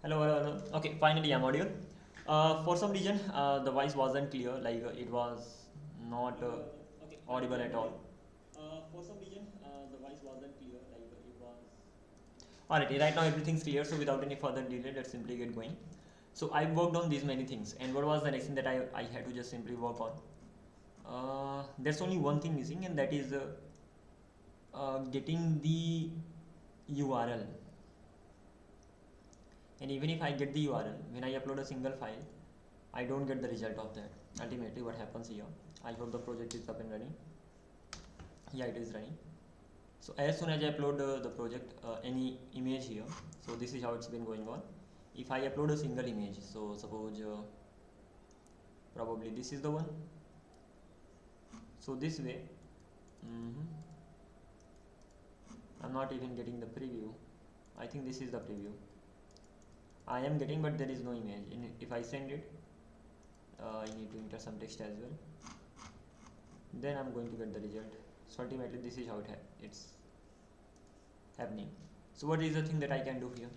Hello, hello, hello. Okay, finally I'm audible. For some reason, the voice wasn't clear, like it was not audible at all. For some reason, the voice wasn't clear, like it was. Alright, right now everything's clear, so without any further delay, let's simply get going. So I worked on these many things, and what was the next thing that I had to just simply work on? There's only one thing missing, and that is getting the URL. And even if I get the URL, when I upload a single file, I don't get the result of that. Ultimately, what happens here? I hope the project is up and running. Yeah, it is running. So as soon as I upload the project, any image here, so this is how it's been going on. If I upload a single image, so suppose probably this is the one. So this way, I'm not even getting the preview. I think this is the preview. I am getting, but there is no image. If I send it, I need to enter some text as well. Then I'm going to get the result. So ultimately, this is how it's happening. So what is the thing that I can do here?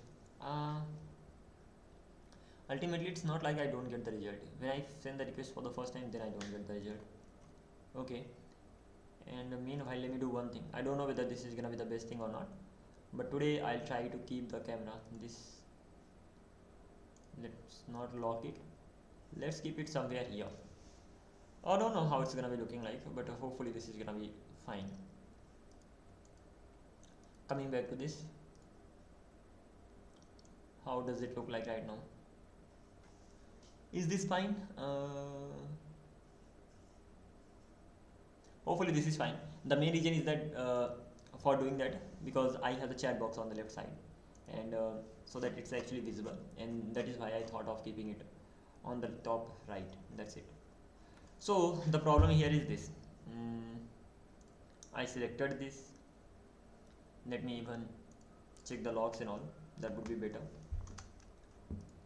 Ultimately, it's not like I don't get the result. When I send the request for the first time, then I don't get the result. Okay. And meanwhile, let me do one thing. I don't know whether this is gonna be the best thing or not, but today I'll try to keep the camera. Let's not lock it. Let's keep it somewhere here. I don't know how it's gonna be looking like, but hopefully this is gonna be fine. Coming back to this, how does it look like right now? Is this fine? Hopefully this is fine. The main reason is that for doing that, because I have the chat box on the left side, and so that it's actually visible, and that is why I thought of keeping it on the top right. That's it. So the problem here is this. I selected this. Let me even check the logs and all. That would be better.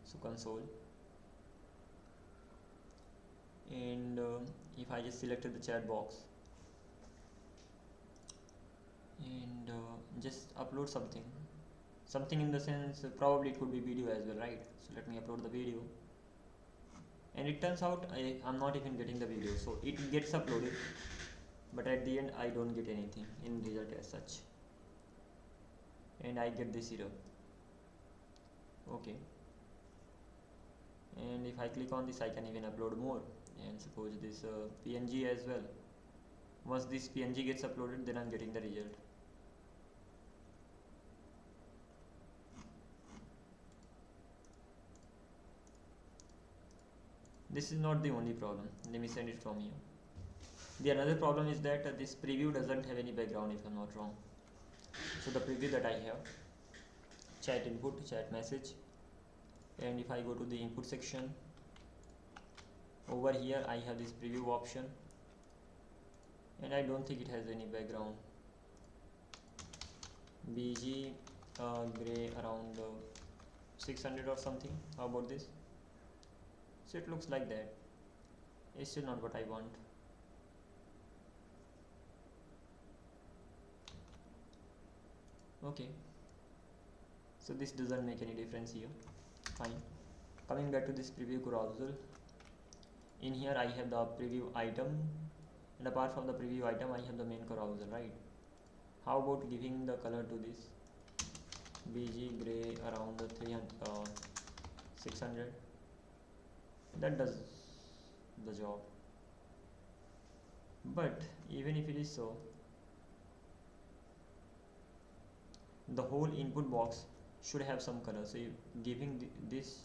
So console, and if I just selected the chat box and just upload something in the sense probably it could be video as well, right? So let me upload the video, and it turns out I'm not even getting the video. So it gets uploaded, but at the end I don't get anything in result as such, and I get this error. Okay, and if I click on this, I can even upload more, and suppose this PNG as well. Once this PNG gets uploaded, then I'm getting the result. This is not the only problem. Let me send it from here. The another problem is that this preview doesn't have any background, if I'm not wrong. So the preview that I have, chat input, chat message, and if I go to the input section, over here I have this preview option, and I don't think it has any background. BG gray around 600 or something. How about this? So it looks like that. It's still not what I want. Okay, so this doesn't make any difference here. Fine. Coming back to this preview carousel, in here I have the preview item, and apart from the preview item I have the main carousel, right? How about giving the color to this? BG gray around 600. That does the job. But even if it is so, the whole input box should have some color. So giving this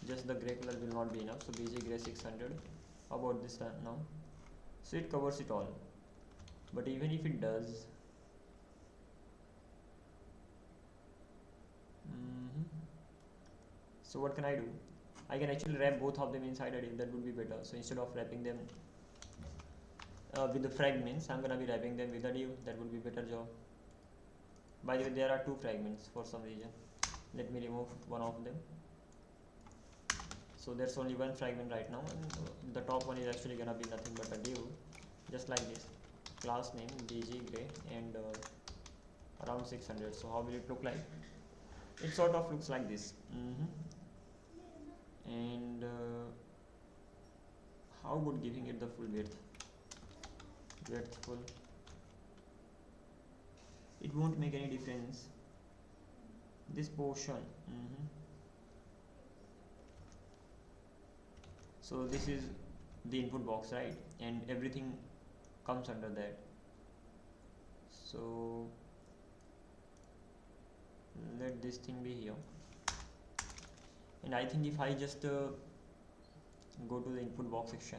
just the gray color will not be enough. So BG gray 600. How about this now? So it covers it all. But even if it does, so what can I do? I can actually wrap both of them inside a div. That would be better. So instead of wrapping them with the fragments, I'm gonna be wrapping them with a div. That would be better job. By the way, there are two fragments for some reason. Let me remove one of them. So there's only one fragment right now, and the top one is actually gonna be nothing but a div, just like this. Class name BG gray and around 600. So how will it look like? it sort of looks like this. And how about giving it the full width full? It won't make any difference, this portion. So this is the input box, right? And everything comes under that. So let this thing be here. And I think if I just go to the input box section,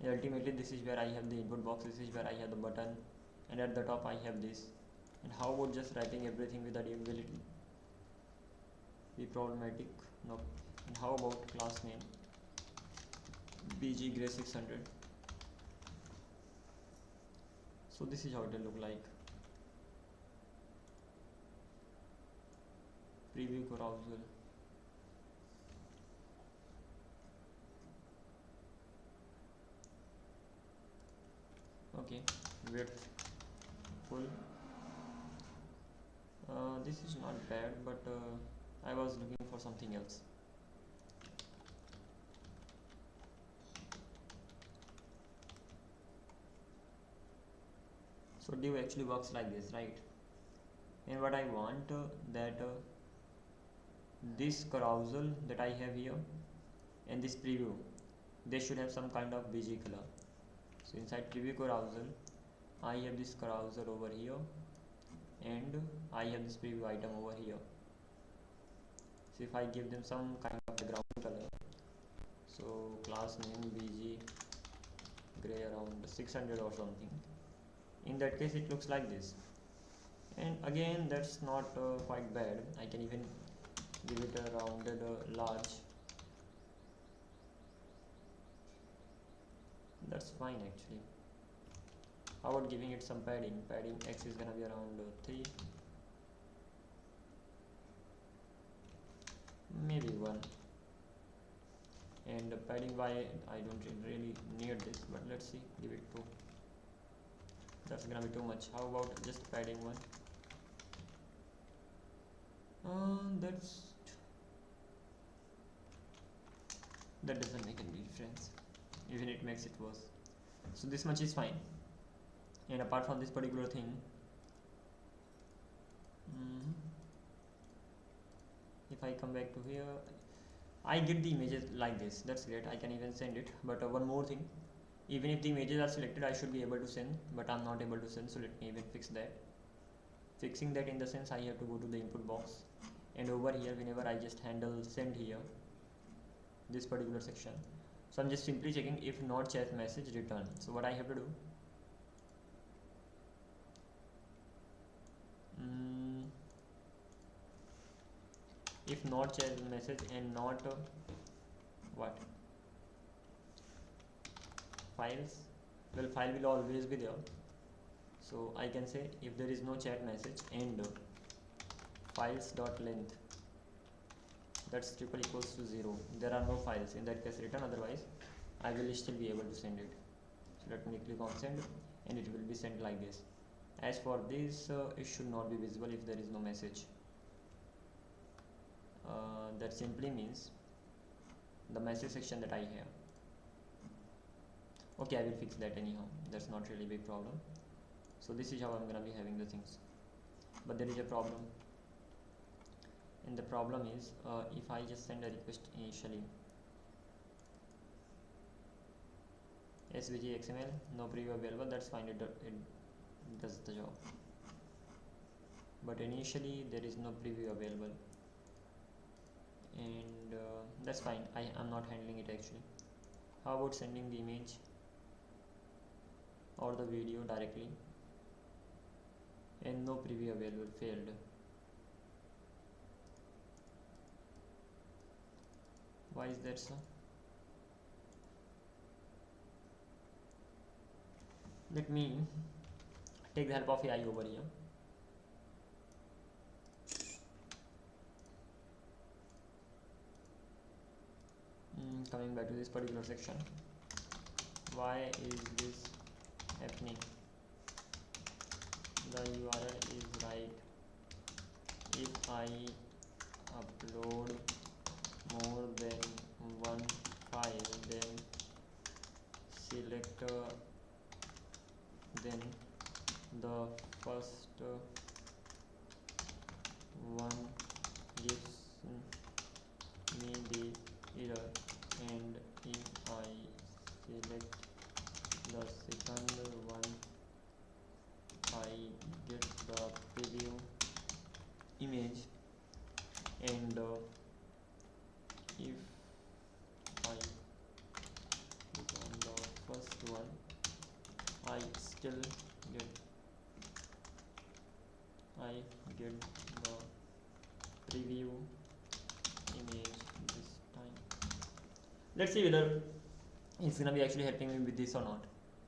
and ultimately this is where I have the input box, this is where I have the button, and at the top I have this. And how about just wrapping everything with a div? Will it be problematic? No. And how about class name bg gray 600? So this is how it will look like. Preview carousel. Okay, width full. This is not bad, but I was looking for something else. So div actually works like this, right? And what I want that this carousel that I have here and this preview, they should have some kind of BG color. So inside preview carousel, I have this carousel over here, and I have this preview item over here. So if I give them some kind of background color, so class name bg gray around 600 or something, in that case it looks like this. And again, that's not quite bad. I can even give it a rounded large. That's fine actually. How about giving it some padding? Padding x is gonna be around 3, maybe 1, and padding y, I don't really need this, but let's see, give it 2. That's gonna be too much. How about just padding 1? That doesn't make any difference, even it makes it worse. So this much is fine. And apart from this particular thing, if I come back to here, I get the images like this. That's great, I can even send it. But one more thing, even if the images are selected, I should be able to send, but I'm not able to send. So let me even fix that. Fixing that in the sense, I have to go to the input box, and over here, whenever I just handle send here, this particular section, so I'm just simply checking if not chat message return. So what I have to do, if not chat message and not what files, well, file will always be there. So I can say if there is no chat message and files dot length, that's triple equals to 0, there are no files, in that case return, otherwise I will still be able to send it. So let me click on send, and it will be sent like this. As for this, it should not be visible if there is no message. That simply means the message section that I have. Okay, I will fix that anyhow, that's not really a big problem. So this is how I'm gonna be having the things, but there is a problem. And the problem is, if I just send a request initially, svg xml, no preview available, that's fine, it does the job. But initially there is no preview available, and that's fine, I'm not handling it actually. How about sending the image or the video directly, and no preview available, failed. Why is that so? Let me take the help of AI over here. Coming back to this particular section, why is this happening? The URL is right, if I upload more than one file, then select then the first one gives me the error, and if I select the second one, I get the preview image, and if I click on the first one, I still get the preview image this time. Let's see whether it's gonna be actually helping me with this or not.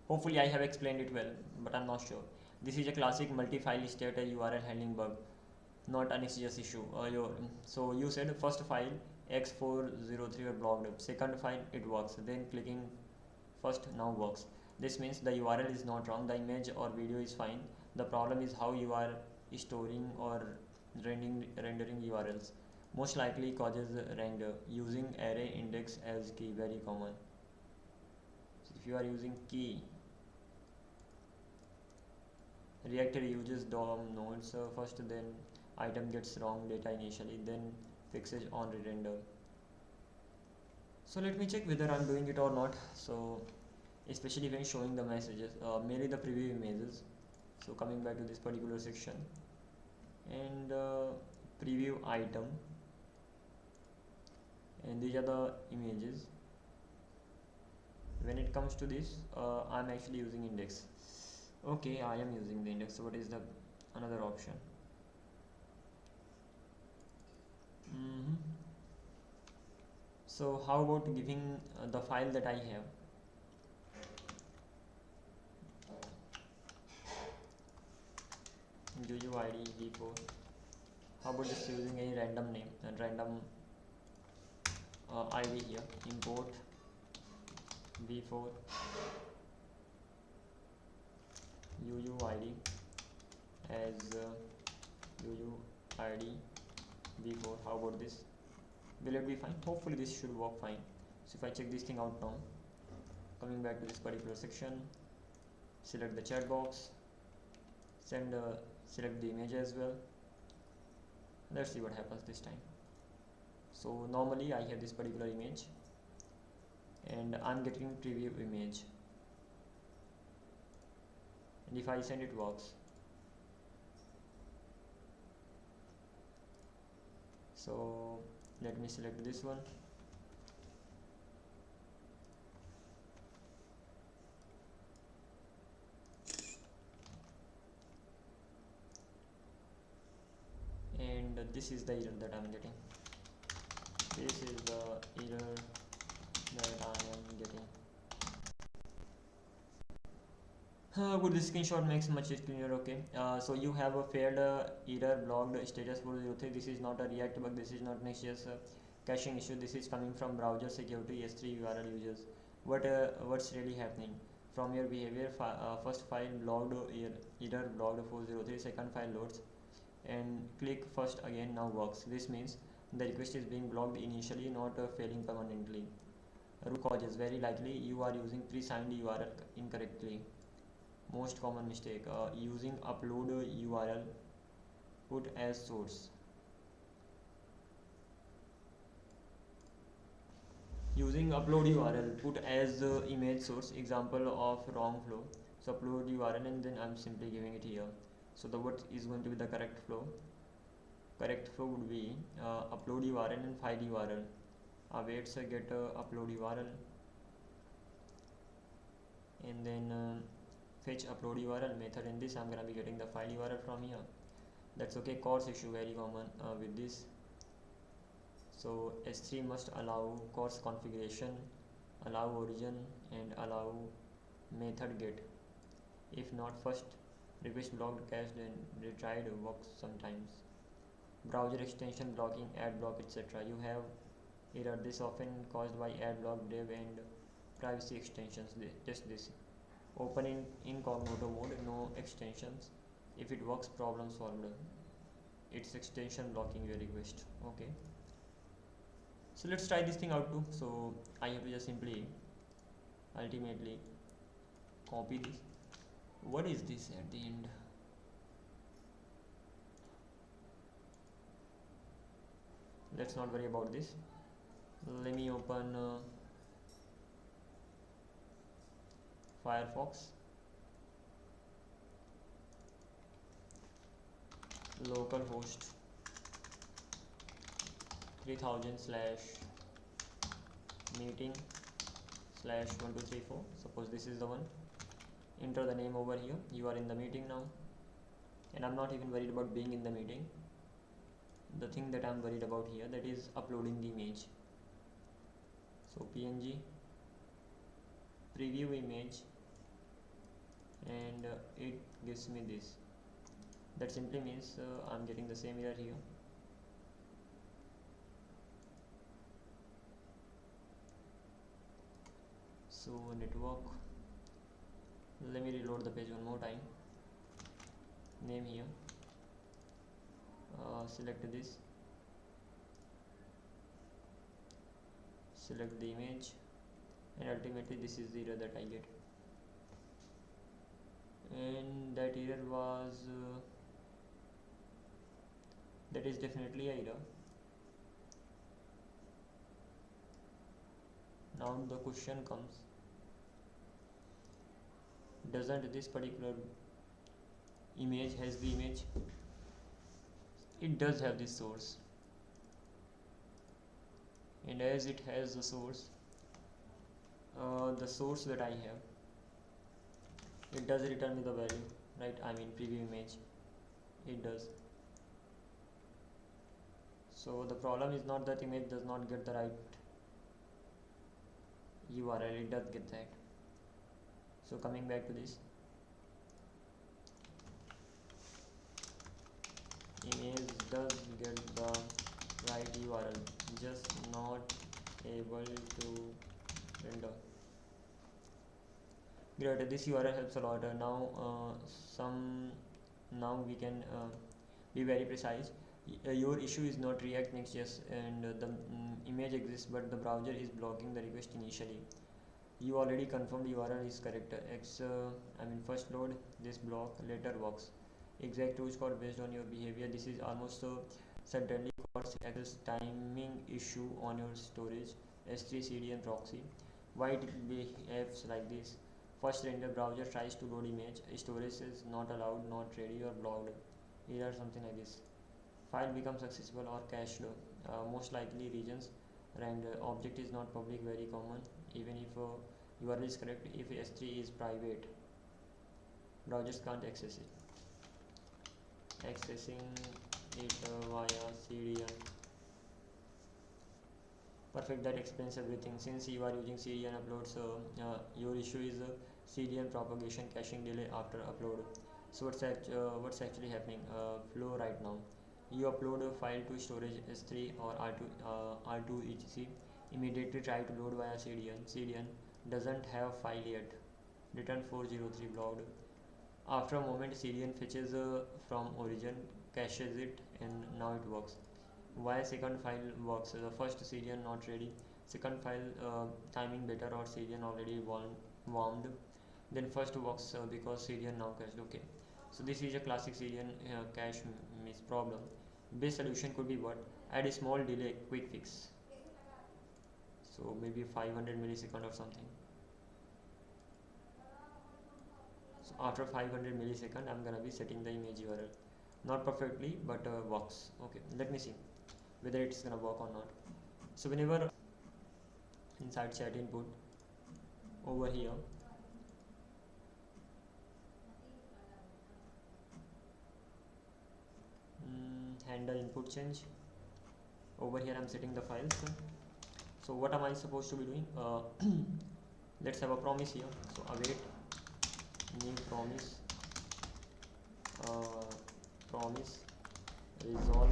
Hopefully I have explained it well, but I'm not sure. This is a classic multi-file state URL handling bug, not an XGS issue. So you said first file x403 were blocked, second file it works, then clicking first now works. This means the URL is not wrong, the image or video is fine. The problem is how you are storing or rendering URLs. Most likely causes render using array index as key, very common. So if you are using key, React uses DOM nodes first, then item gets wrong data initially, then fixes on render. So let me check whether I'm doing it or not. So especially when showing the messages, mainly the preview images. So coming back to this particular section, and preview item, and these are the images. When it comes to this, I'm actually using index. Okay, I am using the index. So what is the another option? So how about giving the file that I have? UUID v4. How about just using any random name and random ID here? Import v4 UUID as UUID v4. How about this? Will it be fine? Hopefully this should work fine. So if I check this thing out now, coming back to this particular section, select the chat box, select the image as well. Let's see what happens this time. So normally I have this particular image and I'm getting preview image, and if I send, it works. So let me select this one, and this is the error that I'm getting. This is the error that I am getting. Good, this screenshot makes much clearer. Okay, so you have a failed error blocked status 403. This is not a React bug, this is not Next.js caching issue. This is coming from browser security S3 URL users. What's really happening? From your behavior, first file blocked, error blocked 403, second file loads, and click first again, now works. This means the request is being blocked initially, not failing permanently. Root causes: very likely you are using pre-signed URL incorrectly. Most common mistake, using upload URL put as source. Using upload URL put as image source, example of wrong flow. So upload URL and then I'm simply giving it here. So the what is going to be the correct flow? Correct flow would be upload URL and file URL. Awaits get upload URL, and then fetch upload URL method. In this I'm gonna be getting the file URL from here. That's okay. Course issue, very common with this. So S3 must allow course configuration, allow origin, and allow method get. If not, first request blocked, cached, and retried works sometimes. Browser extension blocking, ad block, etc. You have error. This often caused by ad block, dev, and privacy extensions. Just this. Open in incognito mode, no extensions. If it works, problem solved. its extension blocking your request. Okay, so let's try this thing out too. So I have to just simply ultimately copy this. What is this at the end? Let's not worry about this. Let me open Firefox, localhost 3000 slash meeting slash 1234. Suppose this is the one. Enter the name over here. You are in the meeting now, and I'm not even worried about being in the meeting. The thing that I'm worried about here, that is uploading the image. So png preview image, and it gives me this. That simply means I'm getting the same error here. So network, let me reload the page one more time. Name here, select this, select the image, and ultimately this is the error that I get. And that error was that is definitely a error. Now the question comes, doesn't this particular image has the image? It does have this source, and as it has the source that I have, it does return me the value, right? I mean preview image, it does. So the problem is not that image does not get the right URL, it does get that. So coming back to this, image does get the right URL, just not able to render. Great, this URL helps a lot. Now we can be very precise. Your issue is not React Next.js, and the image exists, but the browser is blocking the request initially. You already confirmed URL is correct. First load this block, later works. Exact root cause based on your behavior. This is almost certainly cause access timing issue on your storage, S3 CDN proxy. Why it behaves like this? First render, browser tries to load image, storage is not allowed, not ready, or blocked. Error something like this. File becomes accessible or cached. Most likely regions, and object is not public, very common. Even if URL is correct, if S3 is private, browsers can't access it. Accessing it via CDN. Perfect, that explains everything. Since you are using CDN uploads, your issue is CDN propagation caching delay after upload. So what's actually happening? Flow right now. You upload a file to storage S3 or R2 etc. Immediately try to load via CDN. CDN doesn't have file yet. Return 403 blocked. After a moment, CDN fetches from origin, caches it, and now it works. Why second file works? The first CDN not ready, second file timing better, or CDN already warmed. Then first works because CDN now cached. Okay, so this is a classic CDN cache miss problem. Best solution could be what? Add a small delay, quick fix. So maybe 500 millisecond or something. So after 500 millisecond, I'm gonna be setting the image URL. Not perfectly, but works. Okay, let me see whether it's gonna work or not. So whenever inside chat input over here, handle input change, over here I'm setting the files. So what am I supposed to be doing? Let's have a promise here. So await new promise, promise resolve.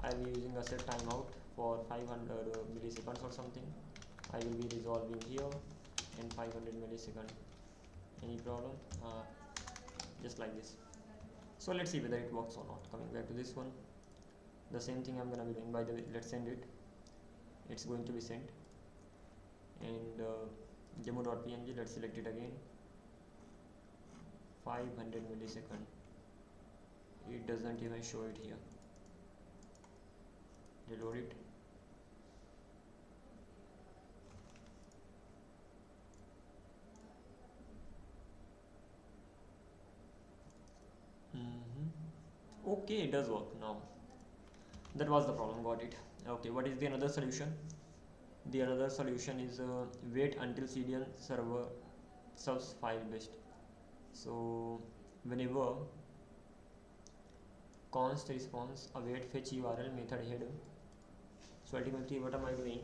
I will be using a set timeout for 500 milliseconds or something. I will be resolving here in 500 milliseconds. Any problem? Just like this. So let's see whether it works or not. Coming back to this one, the same thing I'm gonna be doing. By the way, let's send it. It's going to be sent. And demo.png, let's select it again. 500 millisecond. It doesn't even show it here. Reload it. Okay, it does work now. That was the problem, got it. Okay, what is the another solution? The another solution is wait until CDN server serves file based. So whenever const response await fetch URL method header. So ultimately what am I doing?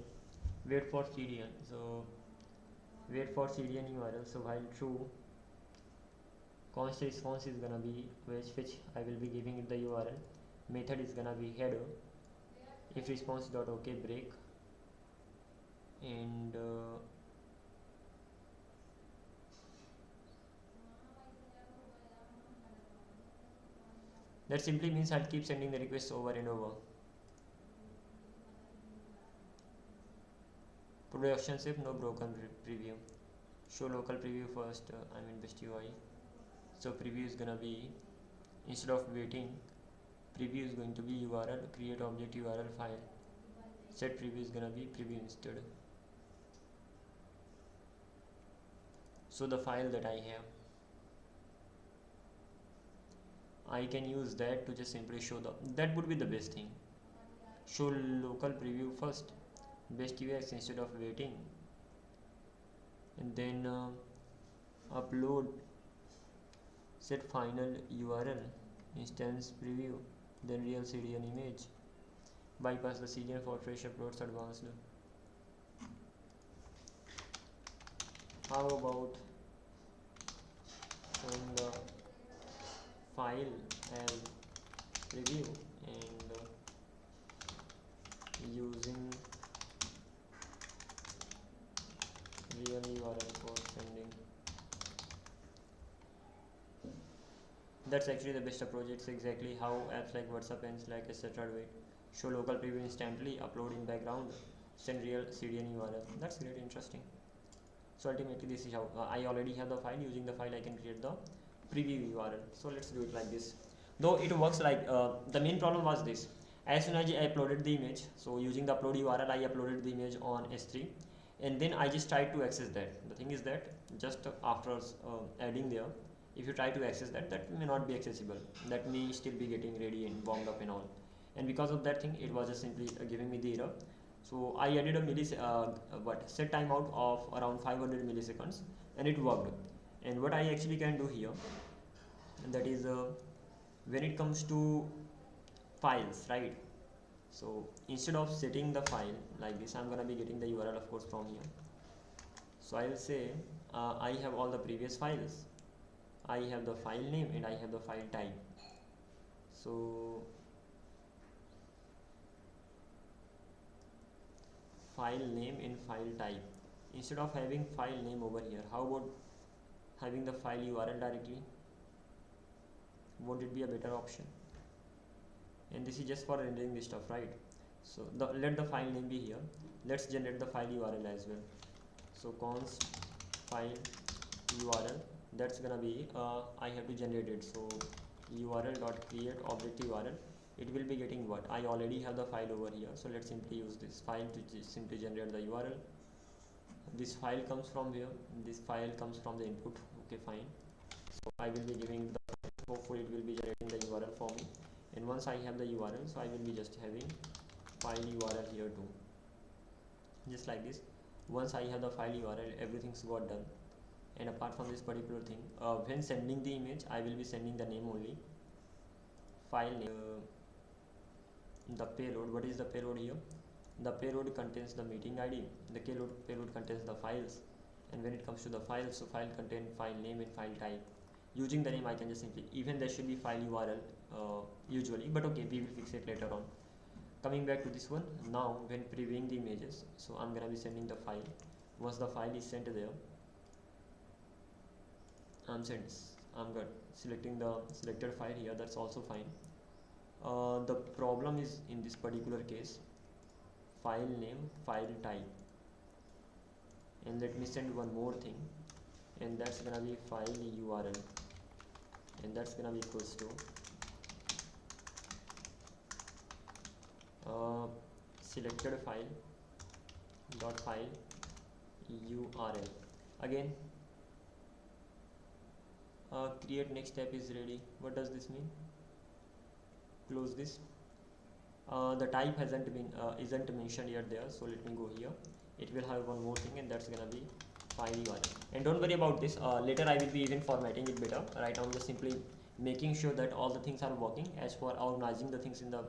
Wait for CDN. So wait for CDN URL. So while true, const response is gonna be fetch. I will be giving it the URL. Method is gonna be header. If response dot okay break, and that simply means I'll keep sending the requests over and over. Production safe, no broken preview. Show local preview first. Best UI. So preview is gonna be, instead of waiting, preview is going to be URL, create object URL file. Set preview is gonna be preview instead. So the file that I have, I can use that to just simply show that would be the best thing. Show local preview first, best UX instead of waiting, and then upload, set final URL, instance preview, then real CDN image, bypass the CDN for fresh uploads advanced. How about showing the file as preview and using real URL for sending? That's actually the best approach. It's exactly how apps like WhatsApp and Slack etc. do it. Show local preview instantly, upload in background, send real CDN URL. That's great, interesting. So ultimately this is how I already have the file. Using the file I can create the preview URL. So let's do it like this. Though it works like the main problem was this. As soon as I uploaded the image, so using the upload URL I uploaded the image on S3, and then I just tried to access that. The thing is that just after adding there, if you try to access that, that may not be accessible. That may still be getting ready and warmed up and all. And because of that thing, it was just simply giving me the error. So I added a set timeout of around 500 milliseconds, and it worked. And what I actually can do here, and that is when it comes to files, right? So instead of setting the file like this, I'm gonna be getting the URL of course from here. So I'll say I have all the previous files. I have the file name and I have the file type. So file name and file type. Instead of having file name over here, how about having the file URL directly? Won't it be a better option? And this is just for rendering this stuff, right? So let the file name be here. Let's generate the file URL as well. So const file URL, that's gonna be I have to generate it. So URL dot create object URL. It will be getting what? I already have the file over here. So let's simply use this file to simply generate the URL. This file comes from where? This file comes from the input. Okay, fine. So I will be giving the, hopefully it will be generating the URL for me. And once I have the URL, so I will be just having file URL here too. Just like this. Once I have the file URL, everything's got done. And apart from this particular thing, when sending the image, I will be sending the name only. File name, the payload. What is the payload here? The payload contains the meeting ID. The payload contains the files. And when it comes to the files, so file contain file name and file type. Using the name, I can just simply, even there should be file URL usually, but okay, we will fix it later on. Coming back to this one, now when previewing the images, so I'm gonna be sending the file. Once the file is sent there, I'm good. selecting the selected file here, that's also fine. The problem is in this particular case, file name, file type, and let me send one more thing, and that's gonna be file URL, and that's gonna be equals to selected file dot file URL. Again, create next step is ready. What does this mean? Close this. The type isn't mentioned yet there, so let me go here. It will have one more thing, and that's gonna be file URL. And don't worry about this, later I will be even formatting it better. Right now I'm just simply making sure that all the things are working. As for organizing the things in a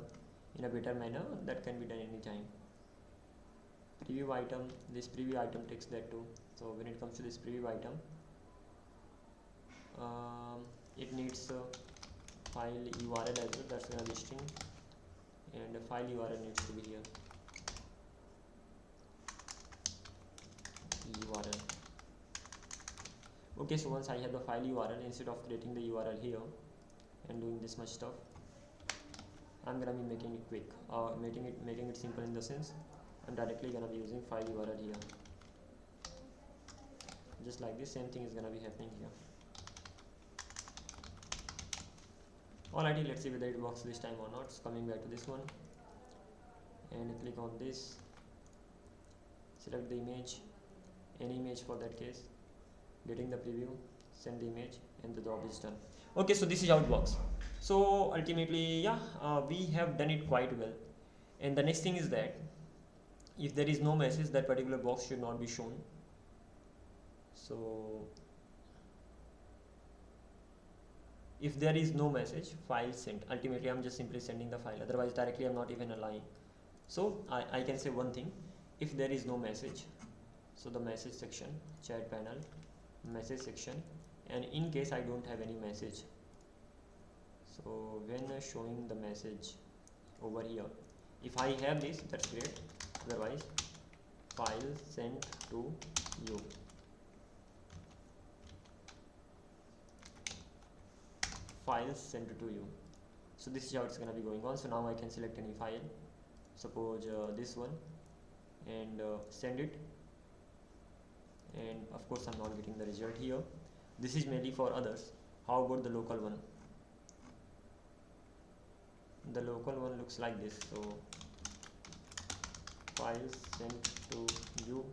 better manner, that can be done anytime. Preview item, this preview item takes that too. So when it comes to this preview item, it needs file URL as well, that's gonna be string, and the file URL needs to be here, URL. Okay, so once I have the file URL, instead of creating the URL here and doing this much stuff, I'm gonna be making it quick, making it simple in the sense I'm directly gonna be using file URL here. Just like this, same thing is gonna be happening here. Alrighty, let's see whether it works this time or not. So coming back to this one, and click on this, select the image, any image for that case, getting the preview, send the image, and the job is done. Okay, so this is how it works. So ultimately, yeah, we have done it quite well. And the next thing is that if there is no message, that particular box should not be shown. So if there is no message, file sent, ultimately I'm just simply sending the file, otherwise directly I'm not even allowing. So I can say one thing, if there is no message, so the message section, chat panel, message section, and in case I don't have any message, so when showing the message over here, if I have this, that's great, otherwise file sent to you, files sent to you. So this is how it's gonna be going on. So now I can select any file, suppose this one, and send it, and of course I'm not getting the result here. This is mainly for others. How about the local one? The local one looks like this. So files sent to you,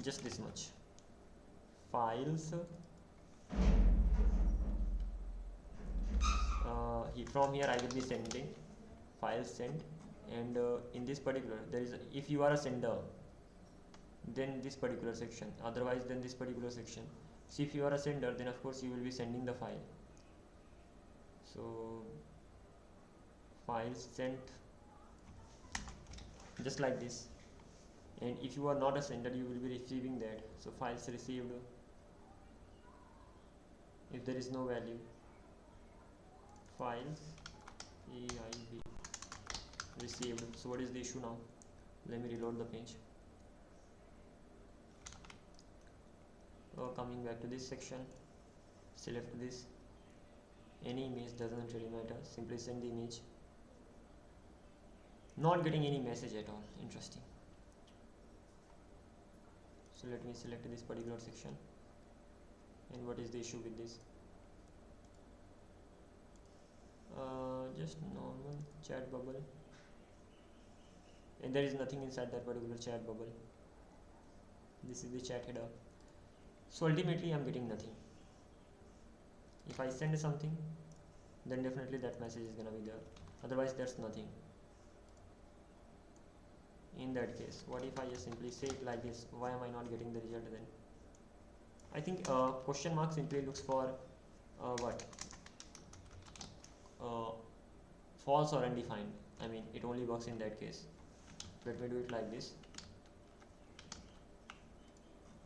just this much, files from here I will be sending files sent, and in this particular there is if you are a sender, then this particular section, otherwise then this particular section. So if you are a sender, then of course you will be sending the file. So files sent, just like this. And if you are not a sender, you will be receiving that. So files received, if there is no value, files EIB received. So what is the issue now? Let me reload the page. Coming back to this section, select this, any image, doesn't really matter, simply send the image. Not getting any message at all, interesting. So let me select this particular section, and what is the issue with this? Just normal chat bubble, and there is nothing inside that particular chat bubble. This is the chat header. So ultimately I'm getting nothing. If I send something, then definitely that message is gonna be there, otherwise that's nothing. In that case, what if I just simply say it like this? Why am I not getting the result then? I think question mark simply looks for what? False or undefined. I mean, it only works in that case. Let me do it like this.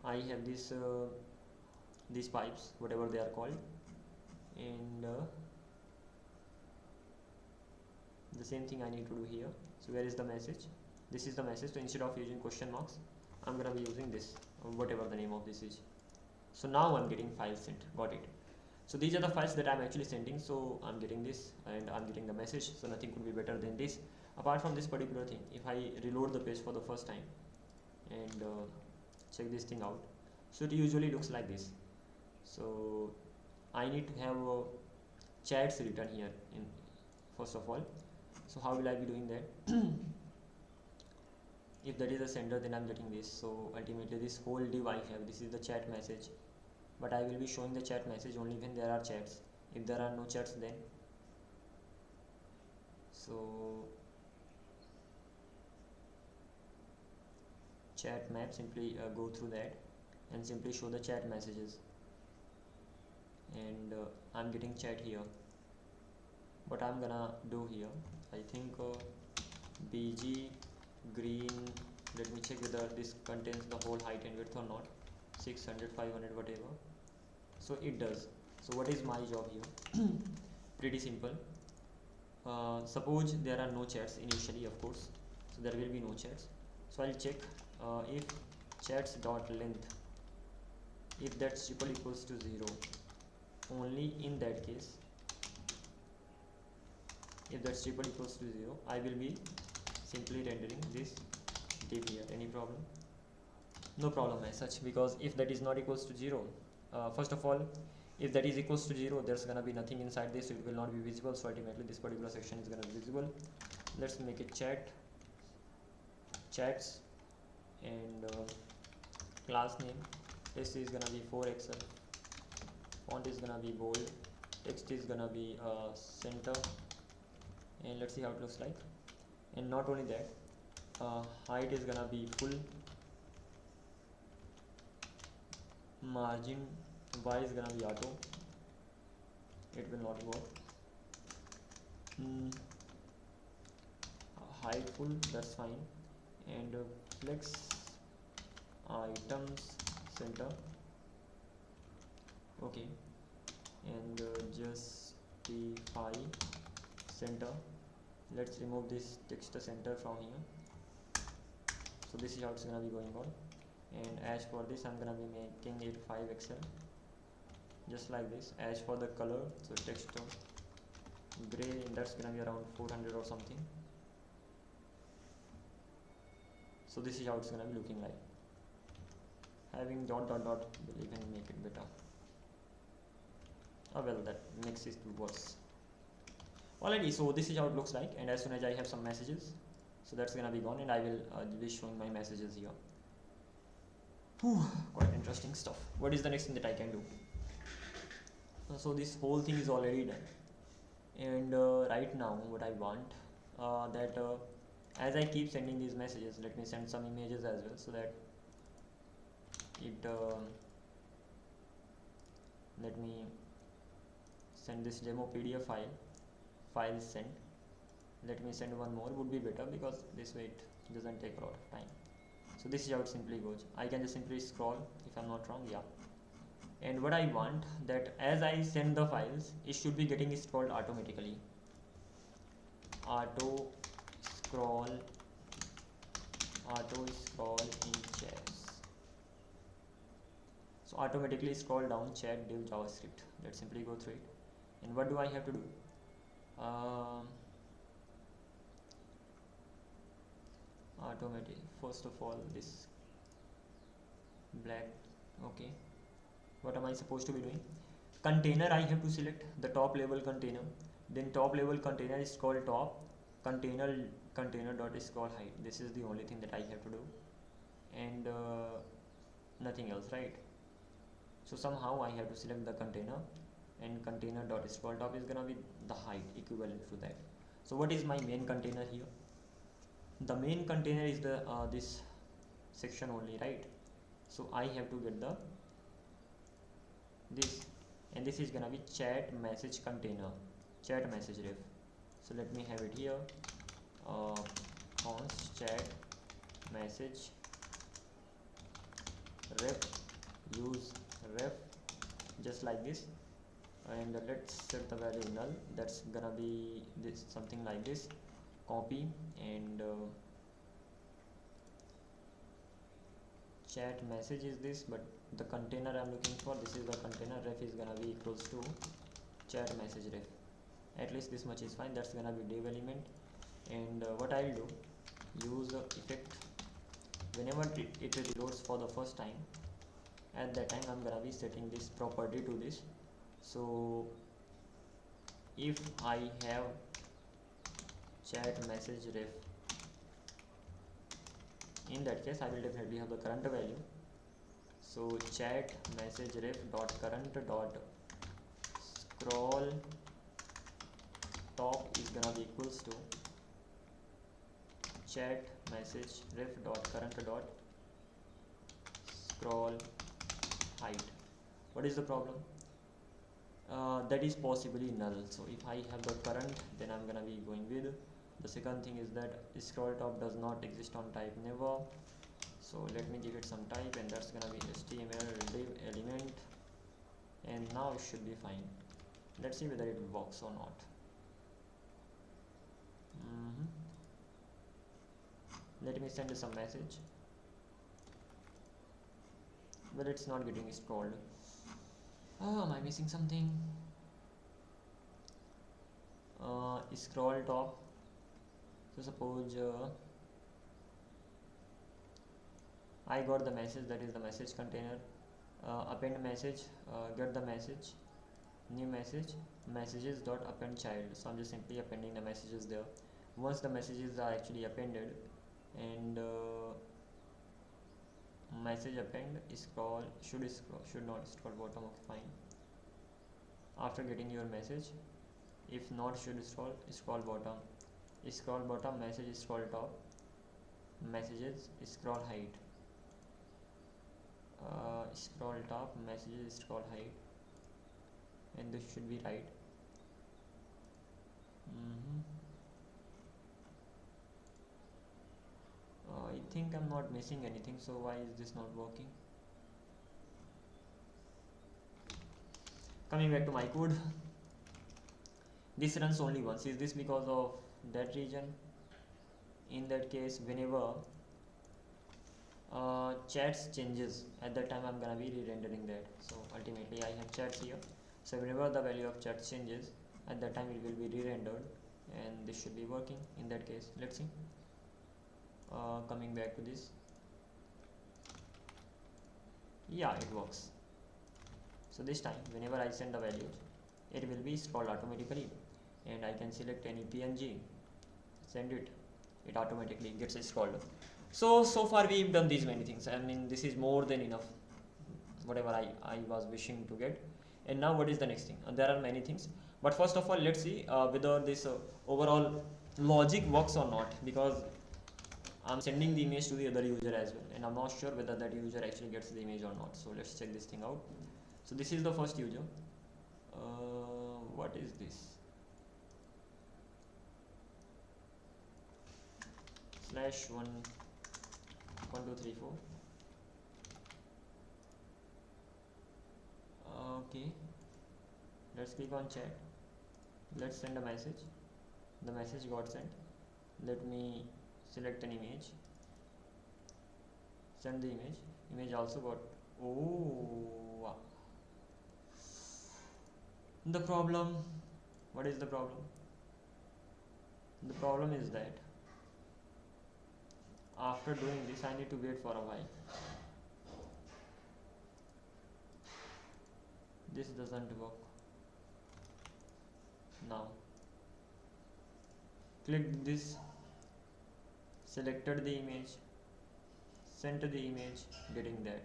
I have this these pipes, whatever they are called, and the same thing I need to do here. So where is the message? This is the message. So instead of using question marks, I'm gonna be using this, whatever the name of this is. So now I'm getting files sent. Got it. So these are the files that I'm actually sending. So I'm getting this and I'm getting the message. So nothing could be better than this. Apart from this particular thing, if I reload the page for the first time and check this thing out, so it usually looks like this. So I need to have chats written here in first of all. So how will I be doing that? If that is a sender, then I'm getting this. So ultimately this whole div I have, this is the chat message, but I will be showing the chat message only when there are chats. If there are no chats, then so chat map, simply go through that and simply show the chat messages, and I'm getting chat here. What I'm gonna do here, I think bg green, let me check whether this contains the whole height and width or not, 600 500 whatever. So it does. So what is my job here? Pretty simple. Suppose there are no chats initially, of course, so there will be no chats. So I'll check if chats dot length, if that's triple equals to 0, only in that case, if that's triple equals to 0, I will be simply rendering this div here. Any problem? No problem as such, because if that is not equals to 0, first of all, if that is equals to 0, there's gonna be nothing inside this, so it will not be visible. So ultimately this particular section is gonna be visible. Let's make it chats, and class name, this is gonna be 4xl, font is gonna be bold, text is gonna be center, and let's see how it looks like. And not only that, height is gonna be full, margin y is gonna be auto, it will not work. Height full, that's fine, and flex items center, okay, and justify center. Let's remove this text center from here. So this is how it's gonna be going on. And as for this, I'm gonna be making it 5xl, just like this. As for the color, so text gray, and that's gonna be around 400 or something. So this is how it's gonna be looking like. Having dot dot dot will even make it better. Oh well, that makes it worse. Alrighty, so this is how it looks like, and as soon as I have some messages, so that's gonna be gone, and I will be showing my messages here. Whew, quite interesting stuff. What is the next thing that I can do? So this whole thing is already done, and right now what I want, that as I keep sending these messages, let me send some images as well, so that it let me send this demo PDF file sent. Let me send one more, would be better, because this way it doesn't take a lot of time. So this is how it simply goes. I can just simply scroll if I'm not wrong, yeah. And what I want, that as I send the files, it should be getting scrolled automatically. Auto scroll in chats. So automatically scroll down chat div JavaScript. Let's simply go through it. And what do I have to do? Automatic, first of all, this black, okay. What am I supposed to be doing? Container, I have to select the top level container, then top level container is called top, container dot is called height. This is the only thing that I have to do, and nothing else, right? So somehow I have to select the container, and container dot is called top is gonna be the height equivalent to that. So what is my main container here? The main container is the this section only, right? So I have to get the this, and this is gonna be chat message container, chat message ref. So let me have it here, const chat message ref, use ref, just like this. And let's set the value null. That's gonna be this, something like this. Copy and chat message is this, but the container I'm looking for, this is the container. Ref is gonna be equals to chat message ref. At least this much is fine. That's gonna be div element. And what I'll do, use the effect whenever it reloads for the first time. At that time I'm gonna be setting this property to this. So if I have chat message ref, in that case I will definitely have the current value. So chat message ref dot current dot scroll top is gonna be equals to chat message ref dot current dot scroll height. What is the problem? That is possibly null. So if I have the current, then I'm gonna be going with. The second thing is that scroll top does not exist on type never. So let me give it some type, and that's gonna be HTML div element, and now it should be fine. Let's see whether it works or not. Let me send some message. Well, it's not getting scrolled. Oh, am I missing something? Scroll top. So suppose I got the message, that is the message container. Append message, get the message, new message, messages dot append child. So I'm just simply appending the messages there. Once the messages are actually appended, and message append scroll should not scroll bottom. Okay, fine. After getting your message, if not should scroll bottom, message scroll top, messages scroll height, scroll top, messages scroll height, and this should be right. I think I'm not missing anything, so why is this not working? Coming back to my code, this runs only once. Is this because of that region? In that case, whenever chats changes, at that time I'm gonna be re-rendering that. So ultimately I have chats here, so whenever the value of chat changes, at that time it will be re-rendered, and this should be working. In that case, let's see. Coming back to this, yeah, it works. So this time whenever I send the value, it will be scrolled automatically, and I can select any PNG, send it, it automatically gets scrolled. So far we've done these many things. I mean, this is more than enough, whatever I was wishing to get. And now what is the next thing? There are many things, but first of all let's see whether this overall logic works or not, because I'm sending the image to the other user as well, and I'm not sure whether that user actually gets the image or not. So let's check this thing out. So this is the first user. What is this? /1 1 2 3 4. Okay, let's click on chat. Let's send a message. The message got sent. Let me select an image, send the image also got. Oh, the problem, what is the problem? The problem is that after doing this I need to wait for a while. This doesn't work. Now click this, selected the image, sent the image, getting that.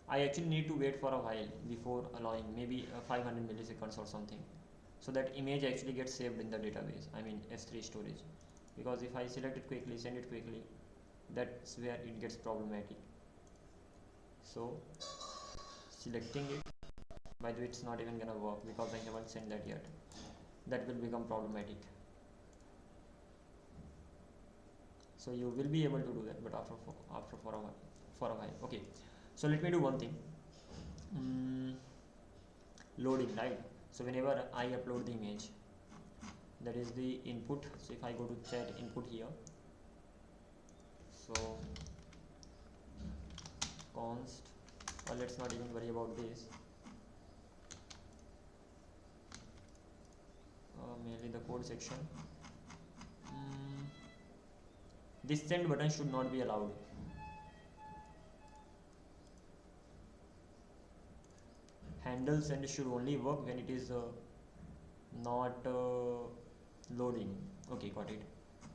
I actually need to wait for a while before allowing, maybe 500 milliseconds or something, so that image actually gets saved in the database, I mean S3 storage. Because if I select it quickly, send it quickly, that's where it gets problematic. So selecting it, by the way, it's not even gonna work because I haven't sent that yet. That will become problematic. So you will be able to do that, but after for a while. Okay, so let me do one thing. Loading, right? So whenever I upload the image, that is the input. So if I go to chat input here, so const, or let's not even worry about this, mainly the code section. This send button should not be allowed. Handle send should only work when it is not loading. Okay, got it.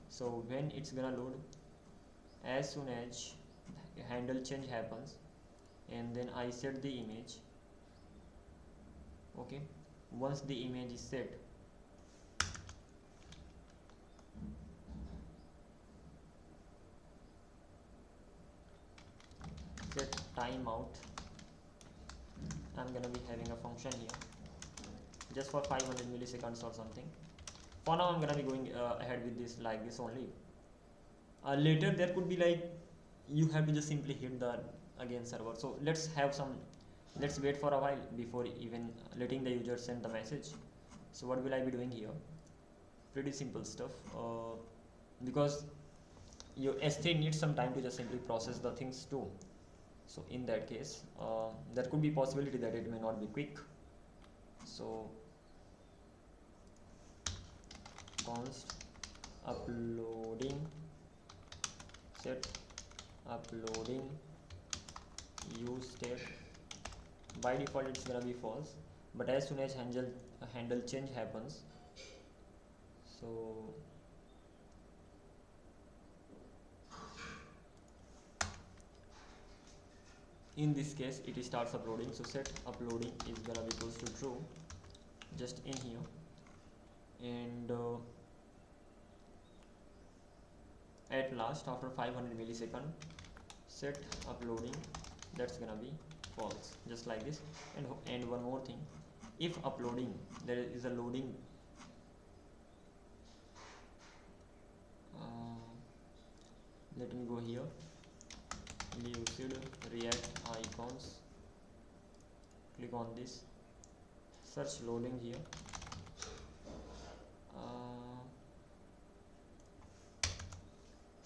So when it's gonna load, as soon as handle change happens, and then I set the image. Okay, once the image is set, set timeout. I'm gonna be having a function here just for 500 milliseconds or something. For now I'm gonna be going ahead with this like this only. Later there could be like you have to just simply hit the again server. So let's wait for a while before even letting the user send the message. So what will I be doing here? Pretty simple stuff, because your S3 needs some time to just simply process the things too. So in that case, there could be possibility that it may not be quick. So const uploading, set uploading use state. By default it's gonna be false, but as soon as handle change happens, so in this case it starts uploading. So set uploading is gonna be equals to true just in here, and at last after 500 millisecond set uploading, that's gonna be false just like this. And one more thing, if uploading there is a loading, let me go here, lucid react icons, click on this, search loading here,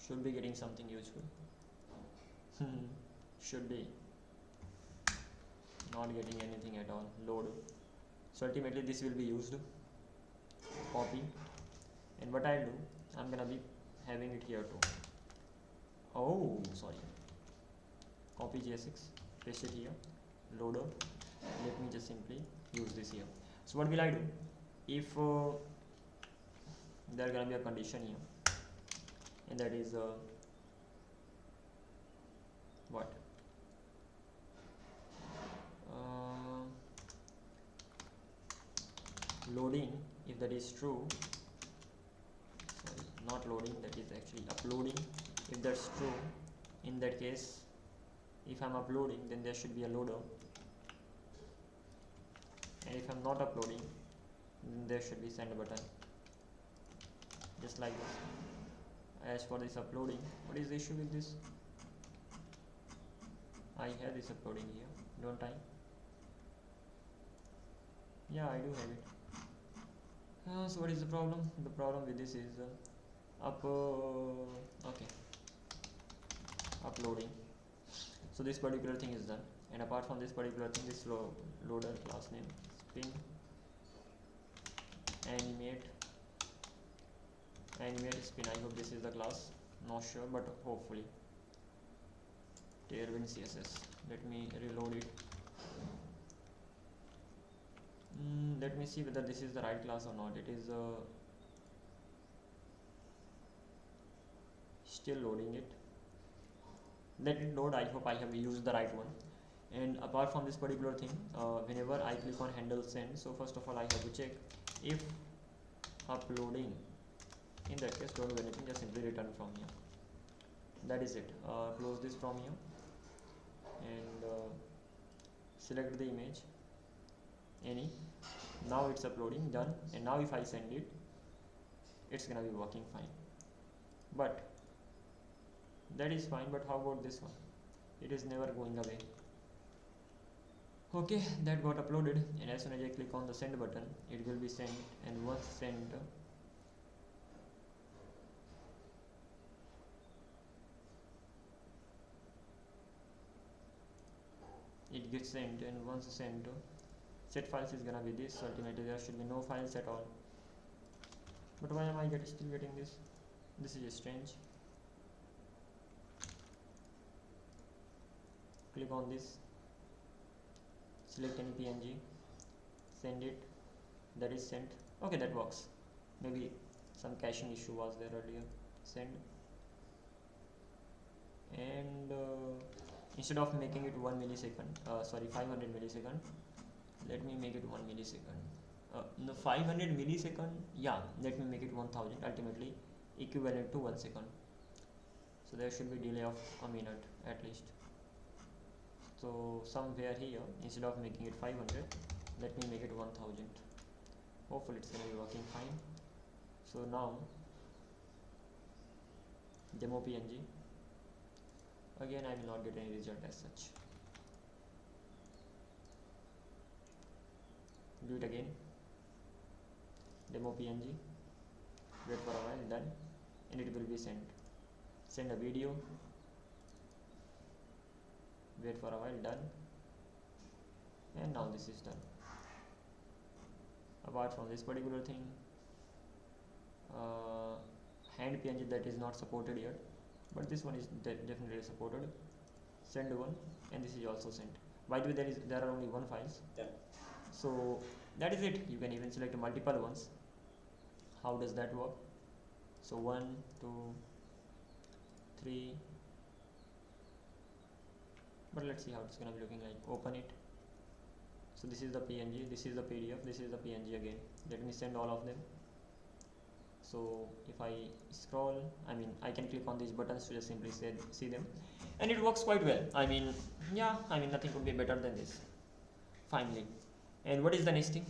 should be getting something useful. Should be not getting anything at all. Load. So ultimately this will be used. Copy, and what I'll do, I'm gonna be having it here too. Oh, sorry. Copy JSX, paste it here. Loader. Let me just simply use this here. So what will I do? If there gonna be a condition here, and that is what? Loading, if that is true, sorry, not loading, that is actually uploading. If that's true, in that case, if I'm uploading, then there should be a loader, and if I'm not uploading, then there should be send button, just like this. As for this uploading, what is the issue with this? I have this uploading here, don't I? Yeah, I do have it. So what is the problem? The problem with this is okay, uploading. So this particular thing is done, and apart from this particular thing, this loader class name spin animate spin. I hope this is the class, not sure, but hopefully. Tailwind CSS. Let me reload it. Let me see whether this is the right class or not. It is still loading it. Let it load. I hope I have used the right one. And apart from this particular thing, whenever I click on handle send, so first of all I have to check if uploading. In that case, don't do anything, just simply return from here. That is it. Close this from here and select the image, any. Now it's uploading, done. And now if I send it, it's gonna be working fine. But that is fine, but how about this one? It is never going away. Okay, that got uploaded, and as soon as I click on the send button, it will be sent. And once sent, gets sent, and once sent, set files is gonna be this. So ultimately there should be no files at all. But why am I still getting this? This is strange. Click on this, select any PNG, send it. That is sent. Okay, that works. Maybe some caching issue was there earlier. Send. And instead of making it 1 millisecond, sorry, 500 millisecond, let me make it 1 millisecond. No, 500 millisecond, yeah, let me make it 1000, ultimately equivalent to 1 second. So there should be delay of a minute at least. So somewhere here, instead of making it 500, let me make it 1000. Hopefully it's gonna be working fine. So now demo PNG, again I will not get any result as such. Do it again, demo PNG, wait for a while, done, and it will be sent. Send a video, wait for a while, done, and now this is done. Apart from this particular thing, hand PNG, that is not supported yet, but this one is definitely supported. Send one, and this is also sent. By the way, there are only one files. Yeah. So that is it. You can even select multiple ones. How does that work? So 1, 2, 3. But let's see how it's gonna be looking like. Open it. So this is the PNG, this is the PDF, this is the PNG again. Let me send all of them. So if I scroll, I can click on these buttons to just simply see them, and it works quite well. Nothing could be better than this. Finally. And what is the next thing?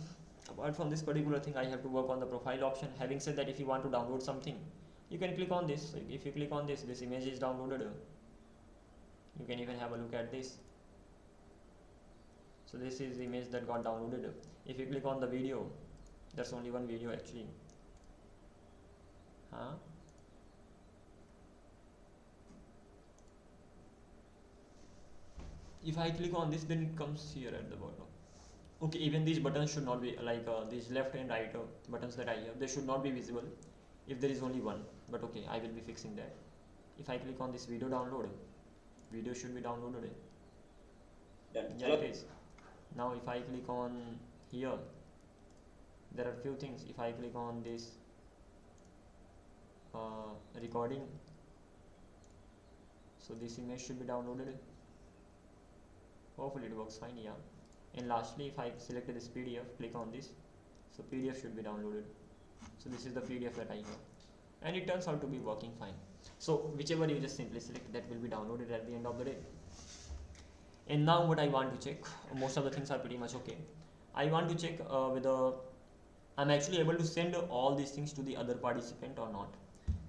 Apart from this particular thing, I have to work on the profile option. Having said that, if you want to download something, you can click on this. So if you click on this image is downloaded. You can even have a look at this. So this is the image that got downloaded. If you click on the video, that's only one video actually. If I click on this, then it comes here at the bottom. Okay, even these buttons should not be like these left and right buttons that I have, they should not be visible if there is only one, but okay, I will be fixing that. If I click on this video download, video should be downloaded. Yeah, it is. Now if I click on here, there are few things. If I click on this recording, so this image should be downloaded. Hopefully it works fine. Yeah. And lastly, if I select this PDF, click on this, so PDF should be downloaded. So this is the PDF that I have, and it turns out to be working fine. So whichever you just simply select, that will be downloaded at the end of the day. And now what I want to check, most of the things are pretty much okay. I want to check whether I'm actually able to send all these things to the other participant or not.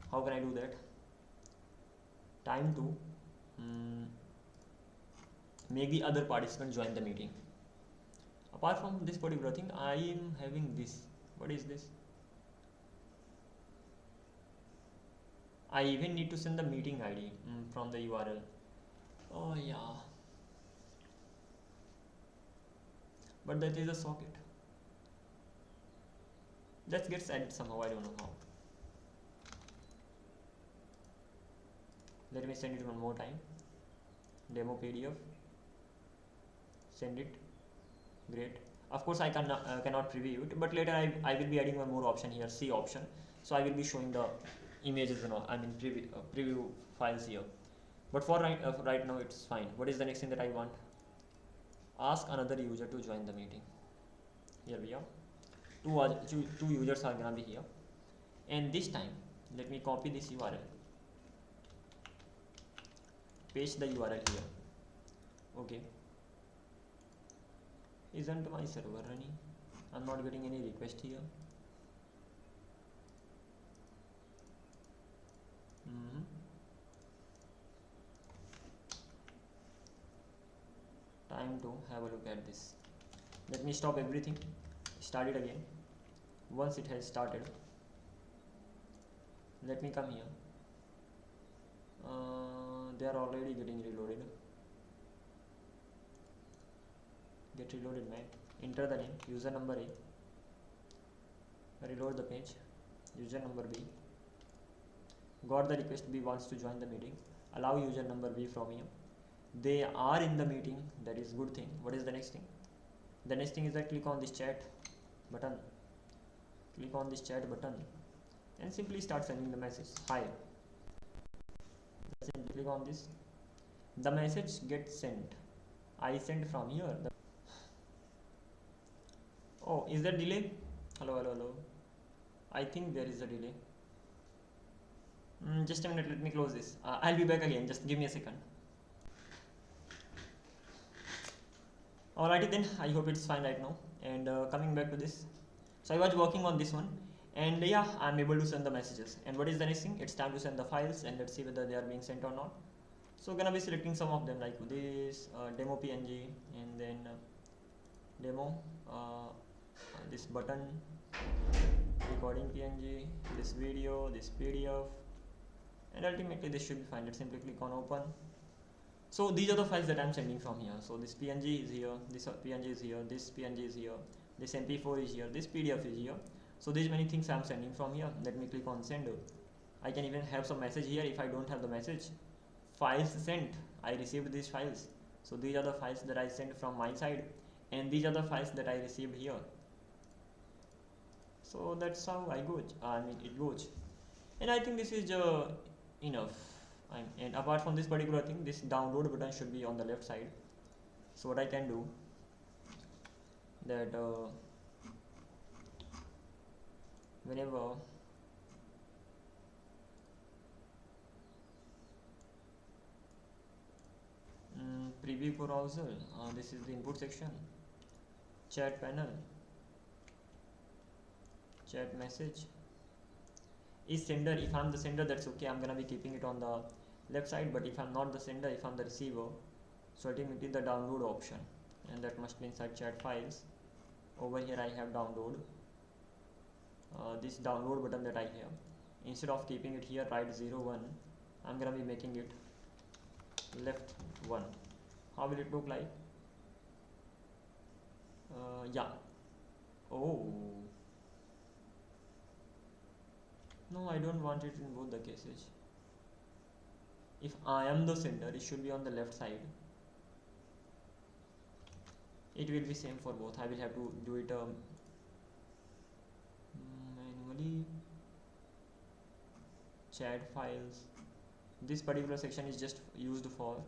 How can I do that? Time to make the other participant join the meeting. Apart from this particular thing, I am having this. What is this? I even need to send the meeting ID from the URL. Oh yeah. But that is a socket. That gets added somehow, I don't know how. Let me send it one more time. Demo PDF. Send it. Great. Of course I cannot preview it, but later I will be adding one more option here, C option. So I will be showing the images and all, preview files here. But for right now it's fine. What is the next thing that I want? Ask another user to join the meeting. Here we are. Two users are gonna be here, and this time let me copy this URL, paste the URL here. Okay. Isn't my server running? I'm not getting any request here. Time to have a look at this. Let me stop everything, start it again. Once it has started, let me come here. They are already getting reloaded. get reloaded man. Enter the name, user number A, reload the page, user number B, got the request B wants to join the meeting, allow user number B from here. They are in the meeting, that is good thing. What is the next thing? The next thing is that click on this chat button, and simply start sending the message, hi. Simply click on this, the message gets sent. I send from here. Oh, is there delay? Hello. I think there is a delay. Just a minute, let me close this. I'll be back again, just give me a second. Alrighty then, I hope it's fine right now. And coming back to this, so I was working on this one, and yeah, I'm able to send the messages. And what is the next thing? It's time to send the files, and let's see whether they are being sent or not. So gonna be selecting some of them like this, demo PNG, and then demo, this button, recording PNG, this video, this PDF, and ultimately this should be fine. Let's simply click on open. So these are the files that I'm sending from here. So this PNG is here, this PNG is here, this PNG is here, this MP4 is here, this PDF is here. So these many things I'm sending from here. Let me click on send. I can even have some message here if I don't have the message. Files sent, I received these files. So these are the files that I sent from my side, and these are the files that I received here. So that's how it goes. And I think this is enough. And apart from this particular thing, this download button should be on the left side. So what I can do, that whenever preview browser, this is the input section, chat panel, chat message is sender. If I'm the sender, that's okay, I'm gonna be keeping it on the left side. But if I'm not the sender, if I'm the receiver, so ultimately the download option, and that must be inside chat files. Over here I have download, this download button that I have, instead of keeping it here right 0 1, I'm gonna be making it left 1. How will it look like? Yeah. Oh no, I don't want it in both the cases. If I am the sender, it should be on the left side. It will be same for both. I will have to do it manually. Chat files, this particular section is just used for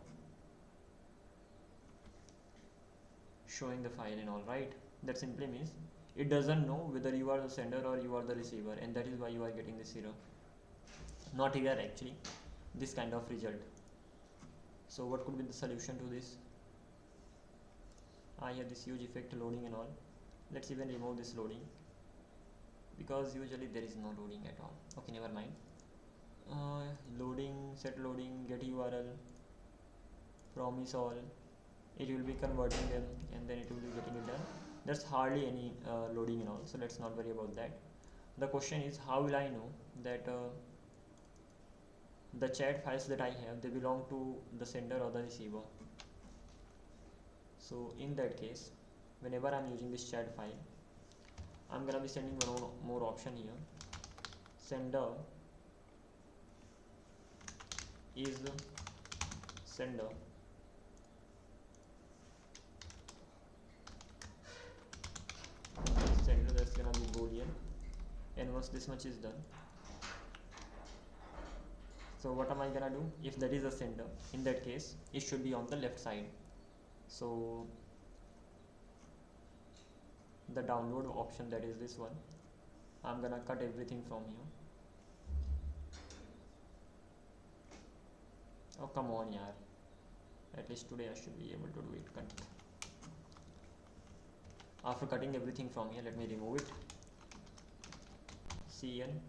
showing the file and all, right? That simply means it doesn't know whether you are the sender or you are the receiver, and that is why you are getting this error. Not here actually, this kind of result. So what could be the solution to this? I have this huge effect loading and all. Let's even remove this loading, because usually there is no loading at all. Okay, never mind. Loading, set loading, get URL, promise all, it will be converting them, and then it will be getting it done. There's hardly any loading and all, so let's not worry about that. The question is, how will I know that the chat files that I have, they belong to the sender or the receiver? So in that case, whenever I'm using this chat file, I'm gonna be sending one more option here. Sender is sender. Sender, that's gonna be boolean, and once this much is done, so what am I gonna do? If that is a sender, in that case it should be on the left side. So the download option, that is this one, I'm gonna cut everything from here. Oh come on yaar, at least today I should be able to do it. After cutting everything from here, let me remove it. cn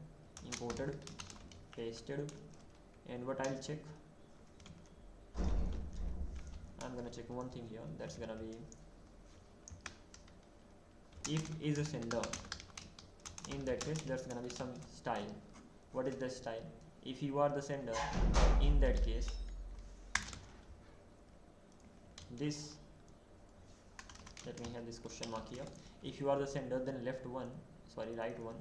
imported, pasted, and what I'll check, I'm gonna check one thing here, that's gonna be if is a sender. In that case, there's gonna be some style. What is the style? If you are the sender, in that case this let me have this question mark here. If you are the sender, then right one,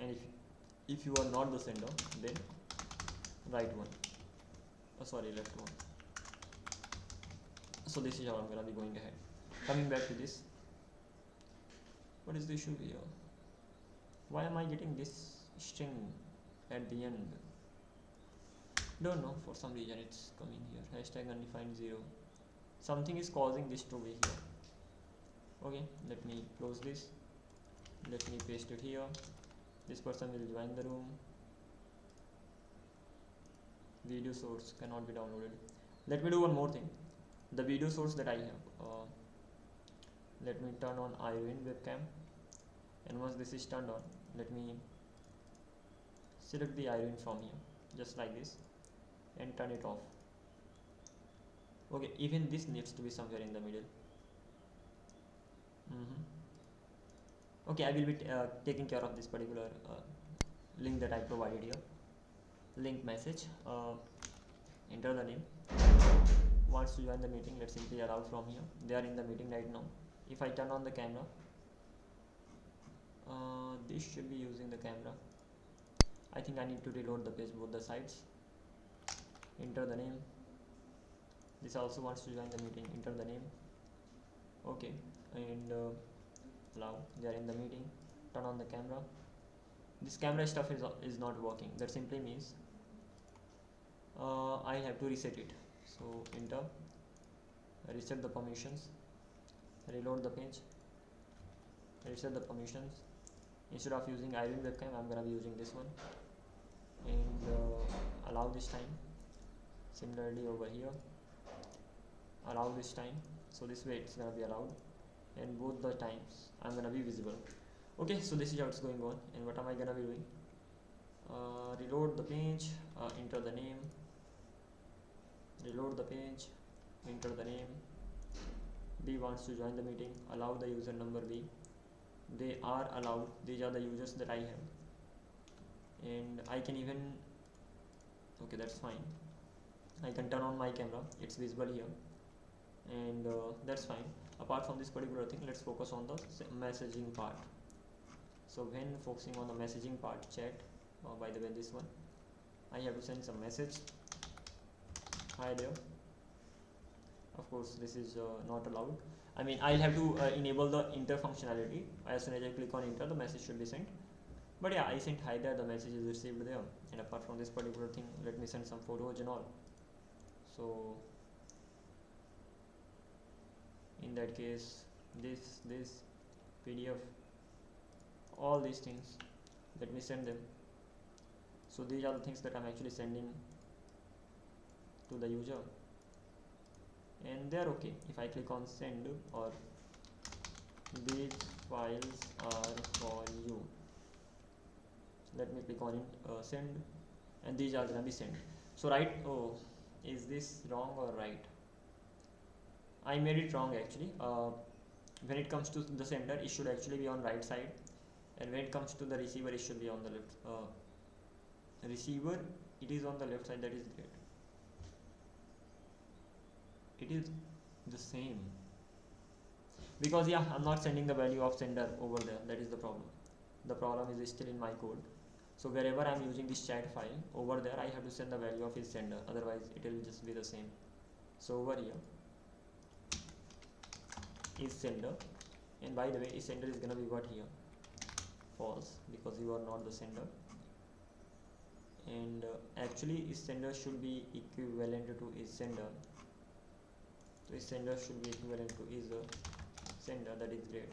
and if you are not the sender, then right one, left one. So this is how I'm gonna be going ahead. Coming back to this, what is the issue here? Why am I getting this string at the end? Don't know, for some reason it's coming here. Hashtag undefined 0. Something is causing this to be here. Okay, let me close this, let me paste it here. This person will join the room. Video source cannot be downloaded. Let me do one more thing. The video source that I have, let me turn on Irwin webcam, and once this is turned on, let me select the Irwin from here, just like this, and turn it off. Okay, even this needs to be somewhere in the middle. Okay, I will be taking care of this particular link that I provided here. Link message, enter the name. Wants to join the meeting, let's simply allow from here. They are in the meeting right now. If I turn on the camera, this should be using the camera. I think I need to reload the page, both the sides. Enter the name. This also wants to join the meeting, enter the name. Okay, and allow, they are in the meeting. Turn on the camera. This camera stuff is not working. That simply means I have to reset it. So enter, reset the permissions, reload the page, reset the permissions. Instead of using Irwin webcam, I'm gonna be using this one, and allow this time. Similarly over here, allow this time. So this way it's gonna be allowed, and both the times I'm gonna be visible. Okay, so this is how it's going on. And what am I gonna be doing? Reload the page, enter the name, reload the page, enter the name. B wants to join the meeting, allow the user number B. They are allowed, these are the users that I have, and I can even, okay, that's fine, I can turn on my camera, it's visible here, and that's fine. Apart from this particular thing, let's focus on the messaging part. So when focusing on the messaging part, chat, by the way, this one, I have to send some message. Hi there. Of course, this is not allowed. I mean, I'll have to enable the enter functionality. As soon as I click on enter, the message should be sent. But yeah, I sent hi there, the message is received there. And apart from this particular thing, let me send some photos and all. So in that case, this PDF, all these things, let me send them. So these are the things that I'm actually sending to the user, and they're okay. If I click on send, or these files are for you, let me click on send, and these are gonna be sent. So right, oh, is this wrong or right? I made it wrong actually. When it comes to the sender, it should actually be on right side, and when it comes to the receiver, it should be on the left. Receiver, it is on the left side. That is great. It is the same, because yeah, I'm not sending the value of sender over there. That is the problem. The problem is still in my code. So wherever I'm using this chat file, over there I have to send the value of his sender, otherwise it will just be the same. So over here is sender, and by the way, is sender is gonna be what here? False, because you are not the sender. And actually is sender should be equivalent to is sender. So is sender should be equivalent to is sender. That is great.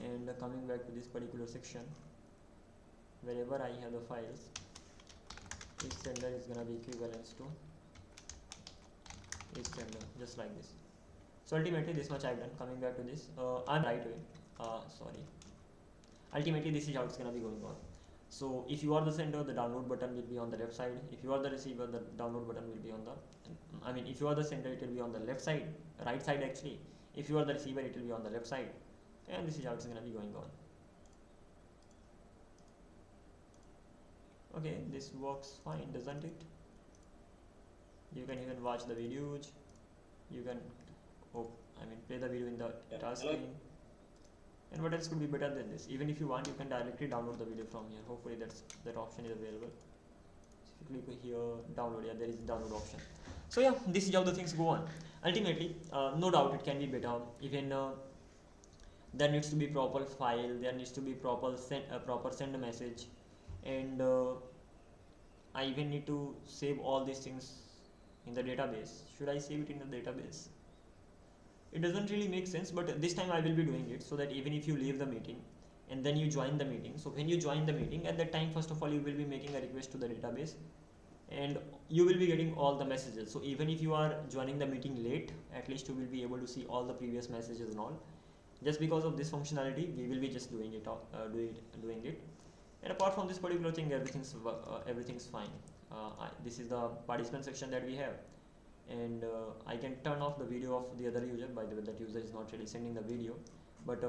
And coming back to this particular section, wherever I have the files, is sender is gonna be equivalent to is sender, just like this. So ultimately this much I've done. Coming back to this, I'm right way. Sorry. Ultimately this is how it's gonna be going on. So if you are the sender, the download button will be on the left side. If you are the receiver, the download button will be on the, I mean, if you are the sender, it will be on the left side, right side actually. If you are the receiver, it will be on the left side. And this is how it's gonna be going on. Okay, this works fine, doesn't it? You can even watch the videos. You can, oh, I mean play the video in the touch screen. And what else could be better than this? Even if you want, you can directly download the video from here. Hopefully that option is available. So if you click here, download, yeah, there is download option. So yeah, this is how the things go on. Ultimately, no doubt it can be better. Even there needs to be proper file, there needs to be proper send message, and I even need to save all these things in the database. Should I save it in the database? It doesn't really make sense, but this time I will be doing it so that even if you leave the meeting and then you join the meeting, so when you join the meeting, at that time first of all you will be making a request to the database and you will be getting all the messages. So even if you are joining the meeting late, at least you will be able to see all the previous messages and all. Just because of this functionality, we will be just doing it. And apart from this particular thing, everything's fine. This is the participant section that we have, and I can turn off the video of the other user. By the way, that user is not really sending the video, but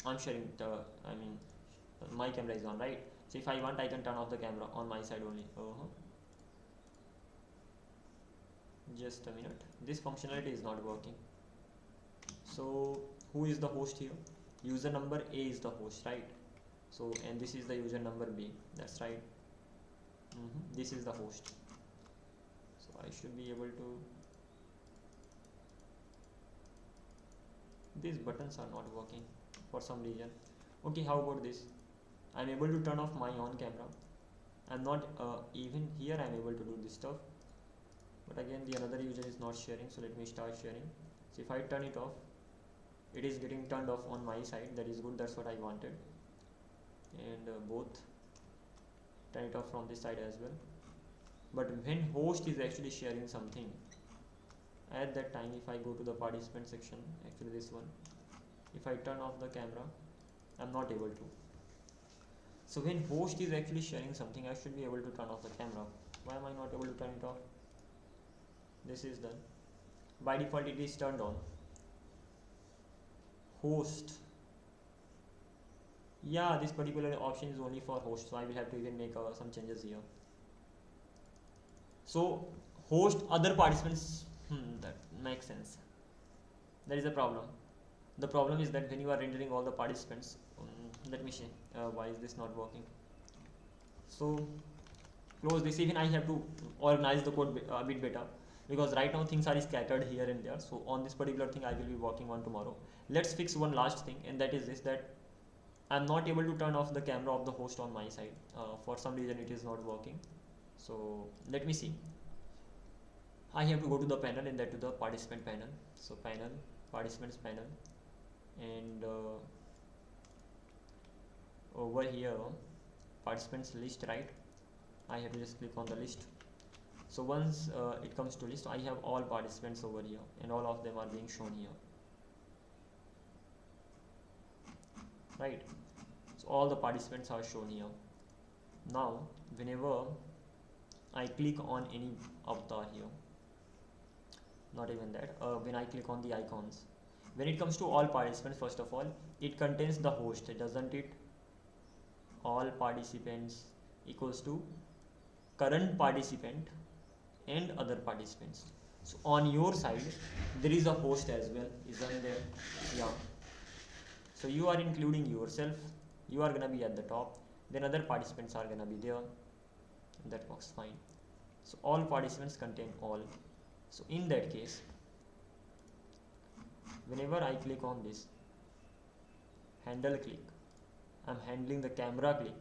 I'm sharing my camera is on, right? So if I want, I can turn off the camera on my side only. Just a minute, this functionality is not working. So who is the host here? User number A is the host, right? So, and this is the user number B, that's right. This is the host. So I should be able to, these buttons are not working for some reason. Okay, how about this? I'm able to turn off my on camera. I'm not even here I'm able to do this stuff, but again the another user is not sharing, so let me start sharing. So if I turn it off, it is getting turned off on my side. That is good, that's what I wanted. And both turn it off from this side as well. But when host is actually sharing something, at that time if I go to the participant section, actually this one, if I turn off the camera, I'm not able to. So when host is actually sharing something, I should be able to turn off the camera. Why am I not able to turn it off? This is done. By default it is turned on. Host, yeah, this particular option is only for host, so I will have to even make some changes here. So host other participants, that makes sense. There is a problem. The problem is that when you are rendering all the participants, let me see, why is this not working? So close this. Even I have to organize the code a bit better, because right now things are scattered here and there. So on this particular thing I will be working on tomorrow. Let's fix one last thing, and that is this, that I'm not able to turn off the camera of the host on my side. For some reason it is not working. So let me see. I have to go to the panel, and that to the participant panel. So panel, participants panel, and over here participants list, right? I have to just click on the list. So once it comes to list, I have all participants over here, and all of them are being shown here, right? So all the participants are shown here. Now whenever I click on any avatar here, not even that, when I click on the icons, when it comes to all participants, first of all it contains the host, doesn't it? All participants equals to current participant and other participants. So on your side there is a host as well, isn't there? Yeah. So you are including yourself, you are gonna be at the top, then other participants are gonna be there. That works fine. So all participants contain all. So in that case, whenever I click on this handle click, I'm handling the camera click,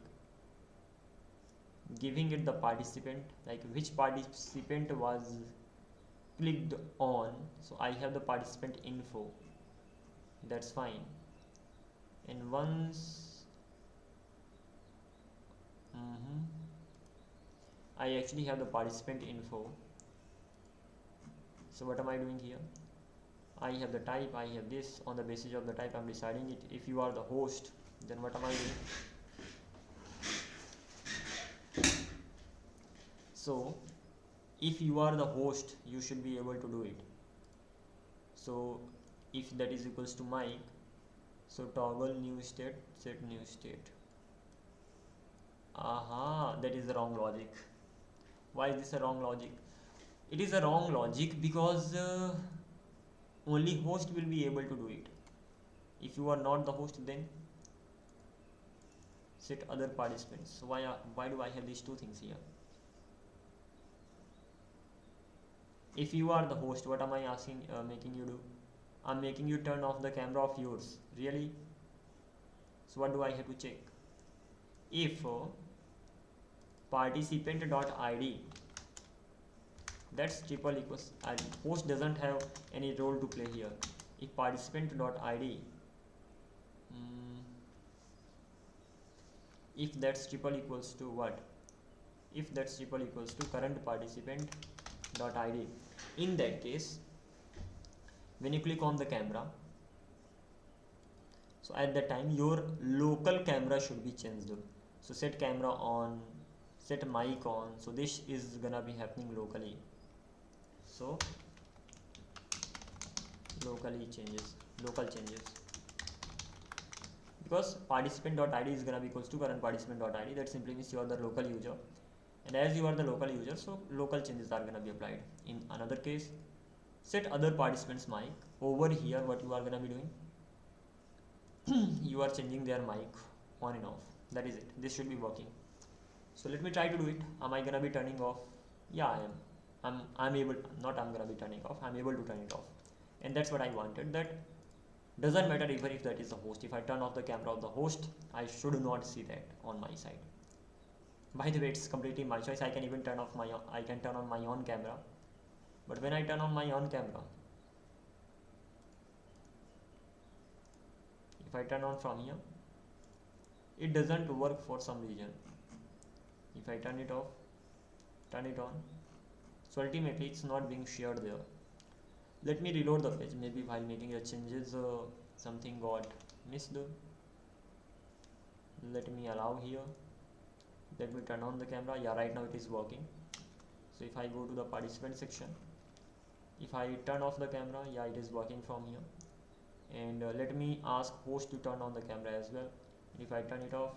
giving it the participant, like which participant was clicked on. So I have the participant info, that's fine. And once I actually have the participant info, so what am I doing here? I have the type, I have this. On the basis of the type I'm deciding it. If you are the host, then what am I doing? So if you are the host, you should be able to do it. So if that is equals to Mike, so toggle new state, set new state. That is the wrong logic. Why is this a wrong logic? It is a wrong logic because only host will be able to do it. If you are not the host, then set other participants. So why do I have these two things here? If you are the host, what am I asking, making you do? I'm making you turn off the camera of yours. Really? So what do I have to check? If participant.id, that's triple equals id. Host doesn't have any role to play here. If participant.id, if that's triple equals to what? If that's triple equals to current participant.id, in that case, when you click on the camera, so at that time your local camera should be changed. So set camera on, set mic on, so this is gonna be happening locally. So local changes, because participant.id is gonna be equals to current participant.id. That simply means you are the local user, and as you are the local user, so local changes are gonna be applied. In another case, set other participants mic. Over here, what you are gonna be doing, you are changing their mic on and off. That is it. This should be working. So let me try to do it. Am I gonna be turning off? Yeah, I am. I'm able, not I'm gonna be turning off, I'm able to turn it off. And that's what I wanted. That doesn't matter even if that is the host. If I turn off the camera of the host, I should not see that on my side. By the way, it's completely my choice. I can even turn off I can turn on my own camera. But when I turn on my own camera, if I turn on from here, it doesn't work for some reason. If I turn it off, turn it on, so ultimately it's not being shared there. Let me reload the page. Maybe while making the changes, something got missed. Let me allow here. Let me turn on the camera. Yeah, right now it is working. So if I go to the participant section, if I turn off the camera, yeah, it is working from here. And let me ask host to turn on the camera as well. If I turn it off,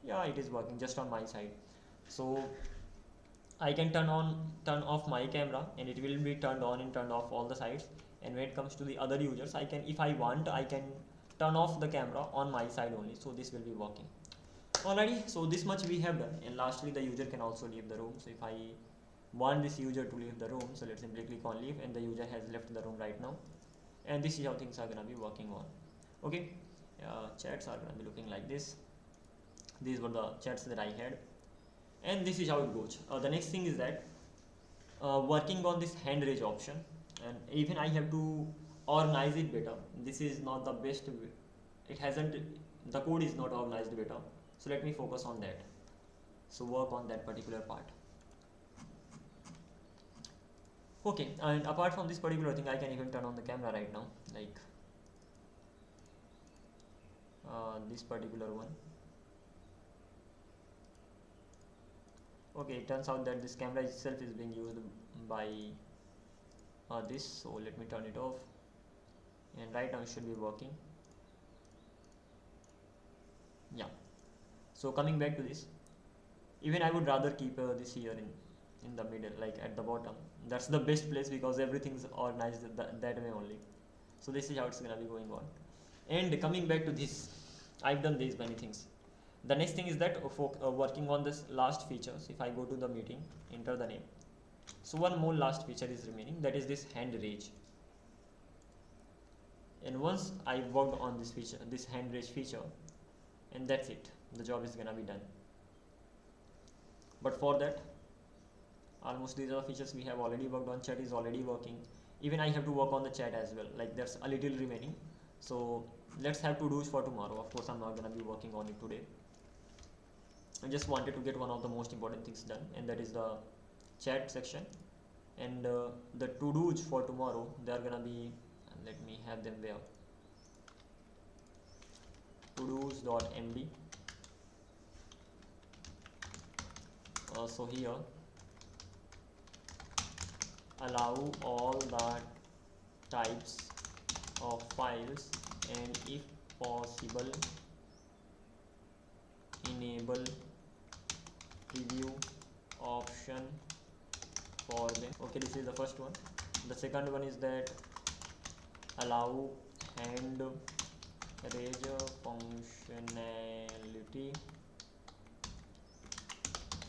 yeah, it is working just on my side. So I can turn off my camera, and it will be turned on and turned off all the sides. And when it comes to the other users, I can, if I want, I can turn off the camera on my side only. So this will be working. Alrighty, so this much we have done. And lastly, the user can also leave the room. So if I want this user to leave the room, so let's simply click on leave, and the user has left the room right now. And this is how things are gonna be working on. Okay, chats are gonna be looking like this. These were the chats that I had, and this is how it goes. The next thing is that working on this hand raise option, and even I have to organize it better. This is not the best way. It hasn't, the code is not organized better. So let me focus on that. So work on that particular part. Okay, and apart from this particular thing, I can even turn on the camera right now, like this particular one. Okay, it turns out that this camera itself is being used by this, so let me turn it off, and right now it should be working. Yeah, so coming back to this, even I would rather keep this here in the middle, like at the bottom. That's the best place because everything's organized that way only. So this is how it's gonna be going on. And coming back to this, I've done these many things. The next thing is that working on this last feature. So if I go to the meeting, enter the name, so one more last feature is remaining, that is this hand raise. And once I worked on this feature, this hand raise feature, and that's it, the job is gonna be done. But for that, almost these are the features we have already worked on. Chat is already working. Even I have to work on the chat as well, like there's a little remaining. So let's have to do it for tomorrow. Of course, I'm not gonna be working on it today. I just wanted to get one of the most important things done, and that is the chat section. And the to-dos for tomorrow, they are gonna be, let me have them there, to-dos.md. So here, allow all the types of files, and if possible enable preview option for them. Okay, this is the first one. The second one is that allow hand raise functionality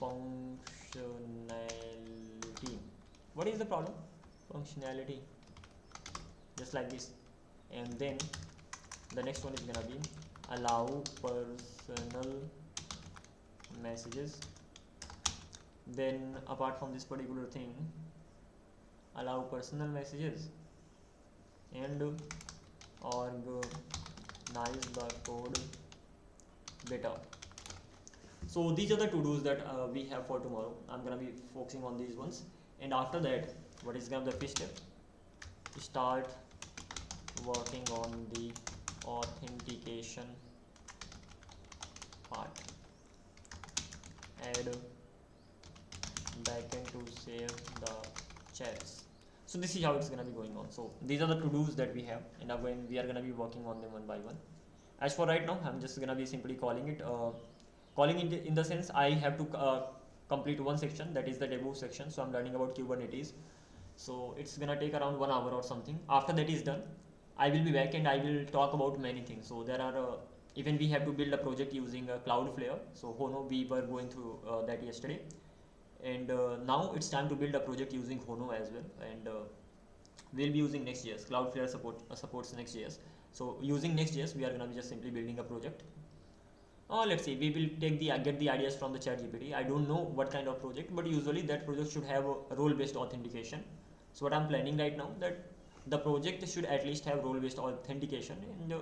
functionality. What is the problem? Functionality, just like this. And then the next one is gonna be allow personal messages. Then apart from this particular thing, allow personal messages and organize the code better. So these are the to-dos that we have for tomorrow. I'm gonna be focusing on these ones, and after that, what is gonna be the fifth step? Start working on the authentication part. Add backend to save the chats. So this is how it's gonna be going on. So these are the to-dos that we have, and again we are gonna be working on them one by one. As for right now, I'm just gonna be simply calling it. Calling it in the sense I have to complete one section, that is the debug section. So I'm learning about Kubernetes. So it's gonna take around 1 hour or something. After that is done, I will be back and I will talk about many things. So there are even we have to build a project using Cloudflare. So Hono, we were going through that yesterday, and now it's time to build a project using Hono as well. And we'll be using Next.js. Cloudflare supports Next.js. So using Next.js, we are gonna be just simply building a project. Let's see, we will take get the ideas from the ChatGPT. I don't know what kind of project, but usually that project should have a role-based authentication. So what I'm planning right now, that the project should at least have role-based authentication, and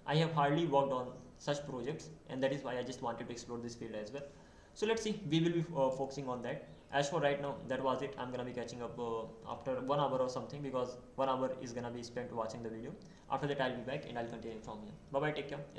I have hardly worked on such projects, and that is why I just wanted to explore this field as well. So let's see, we will be focusing on that. As for right now, that was it. I'm gonna be catching up after 1 hour or something, because 1 hour is gonna be spent watching the video. After that, I'll be back and I'll continue from here. Bye bye, take care.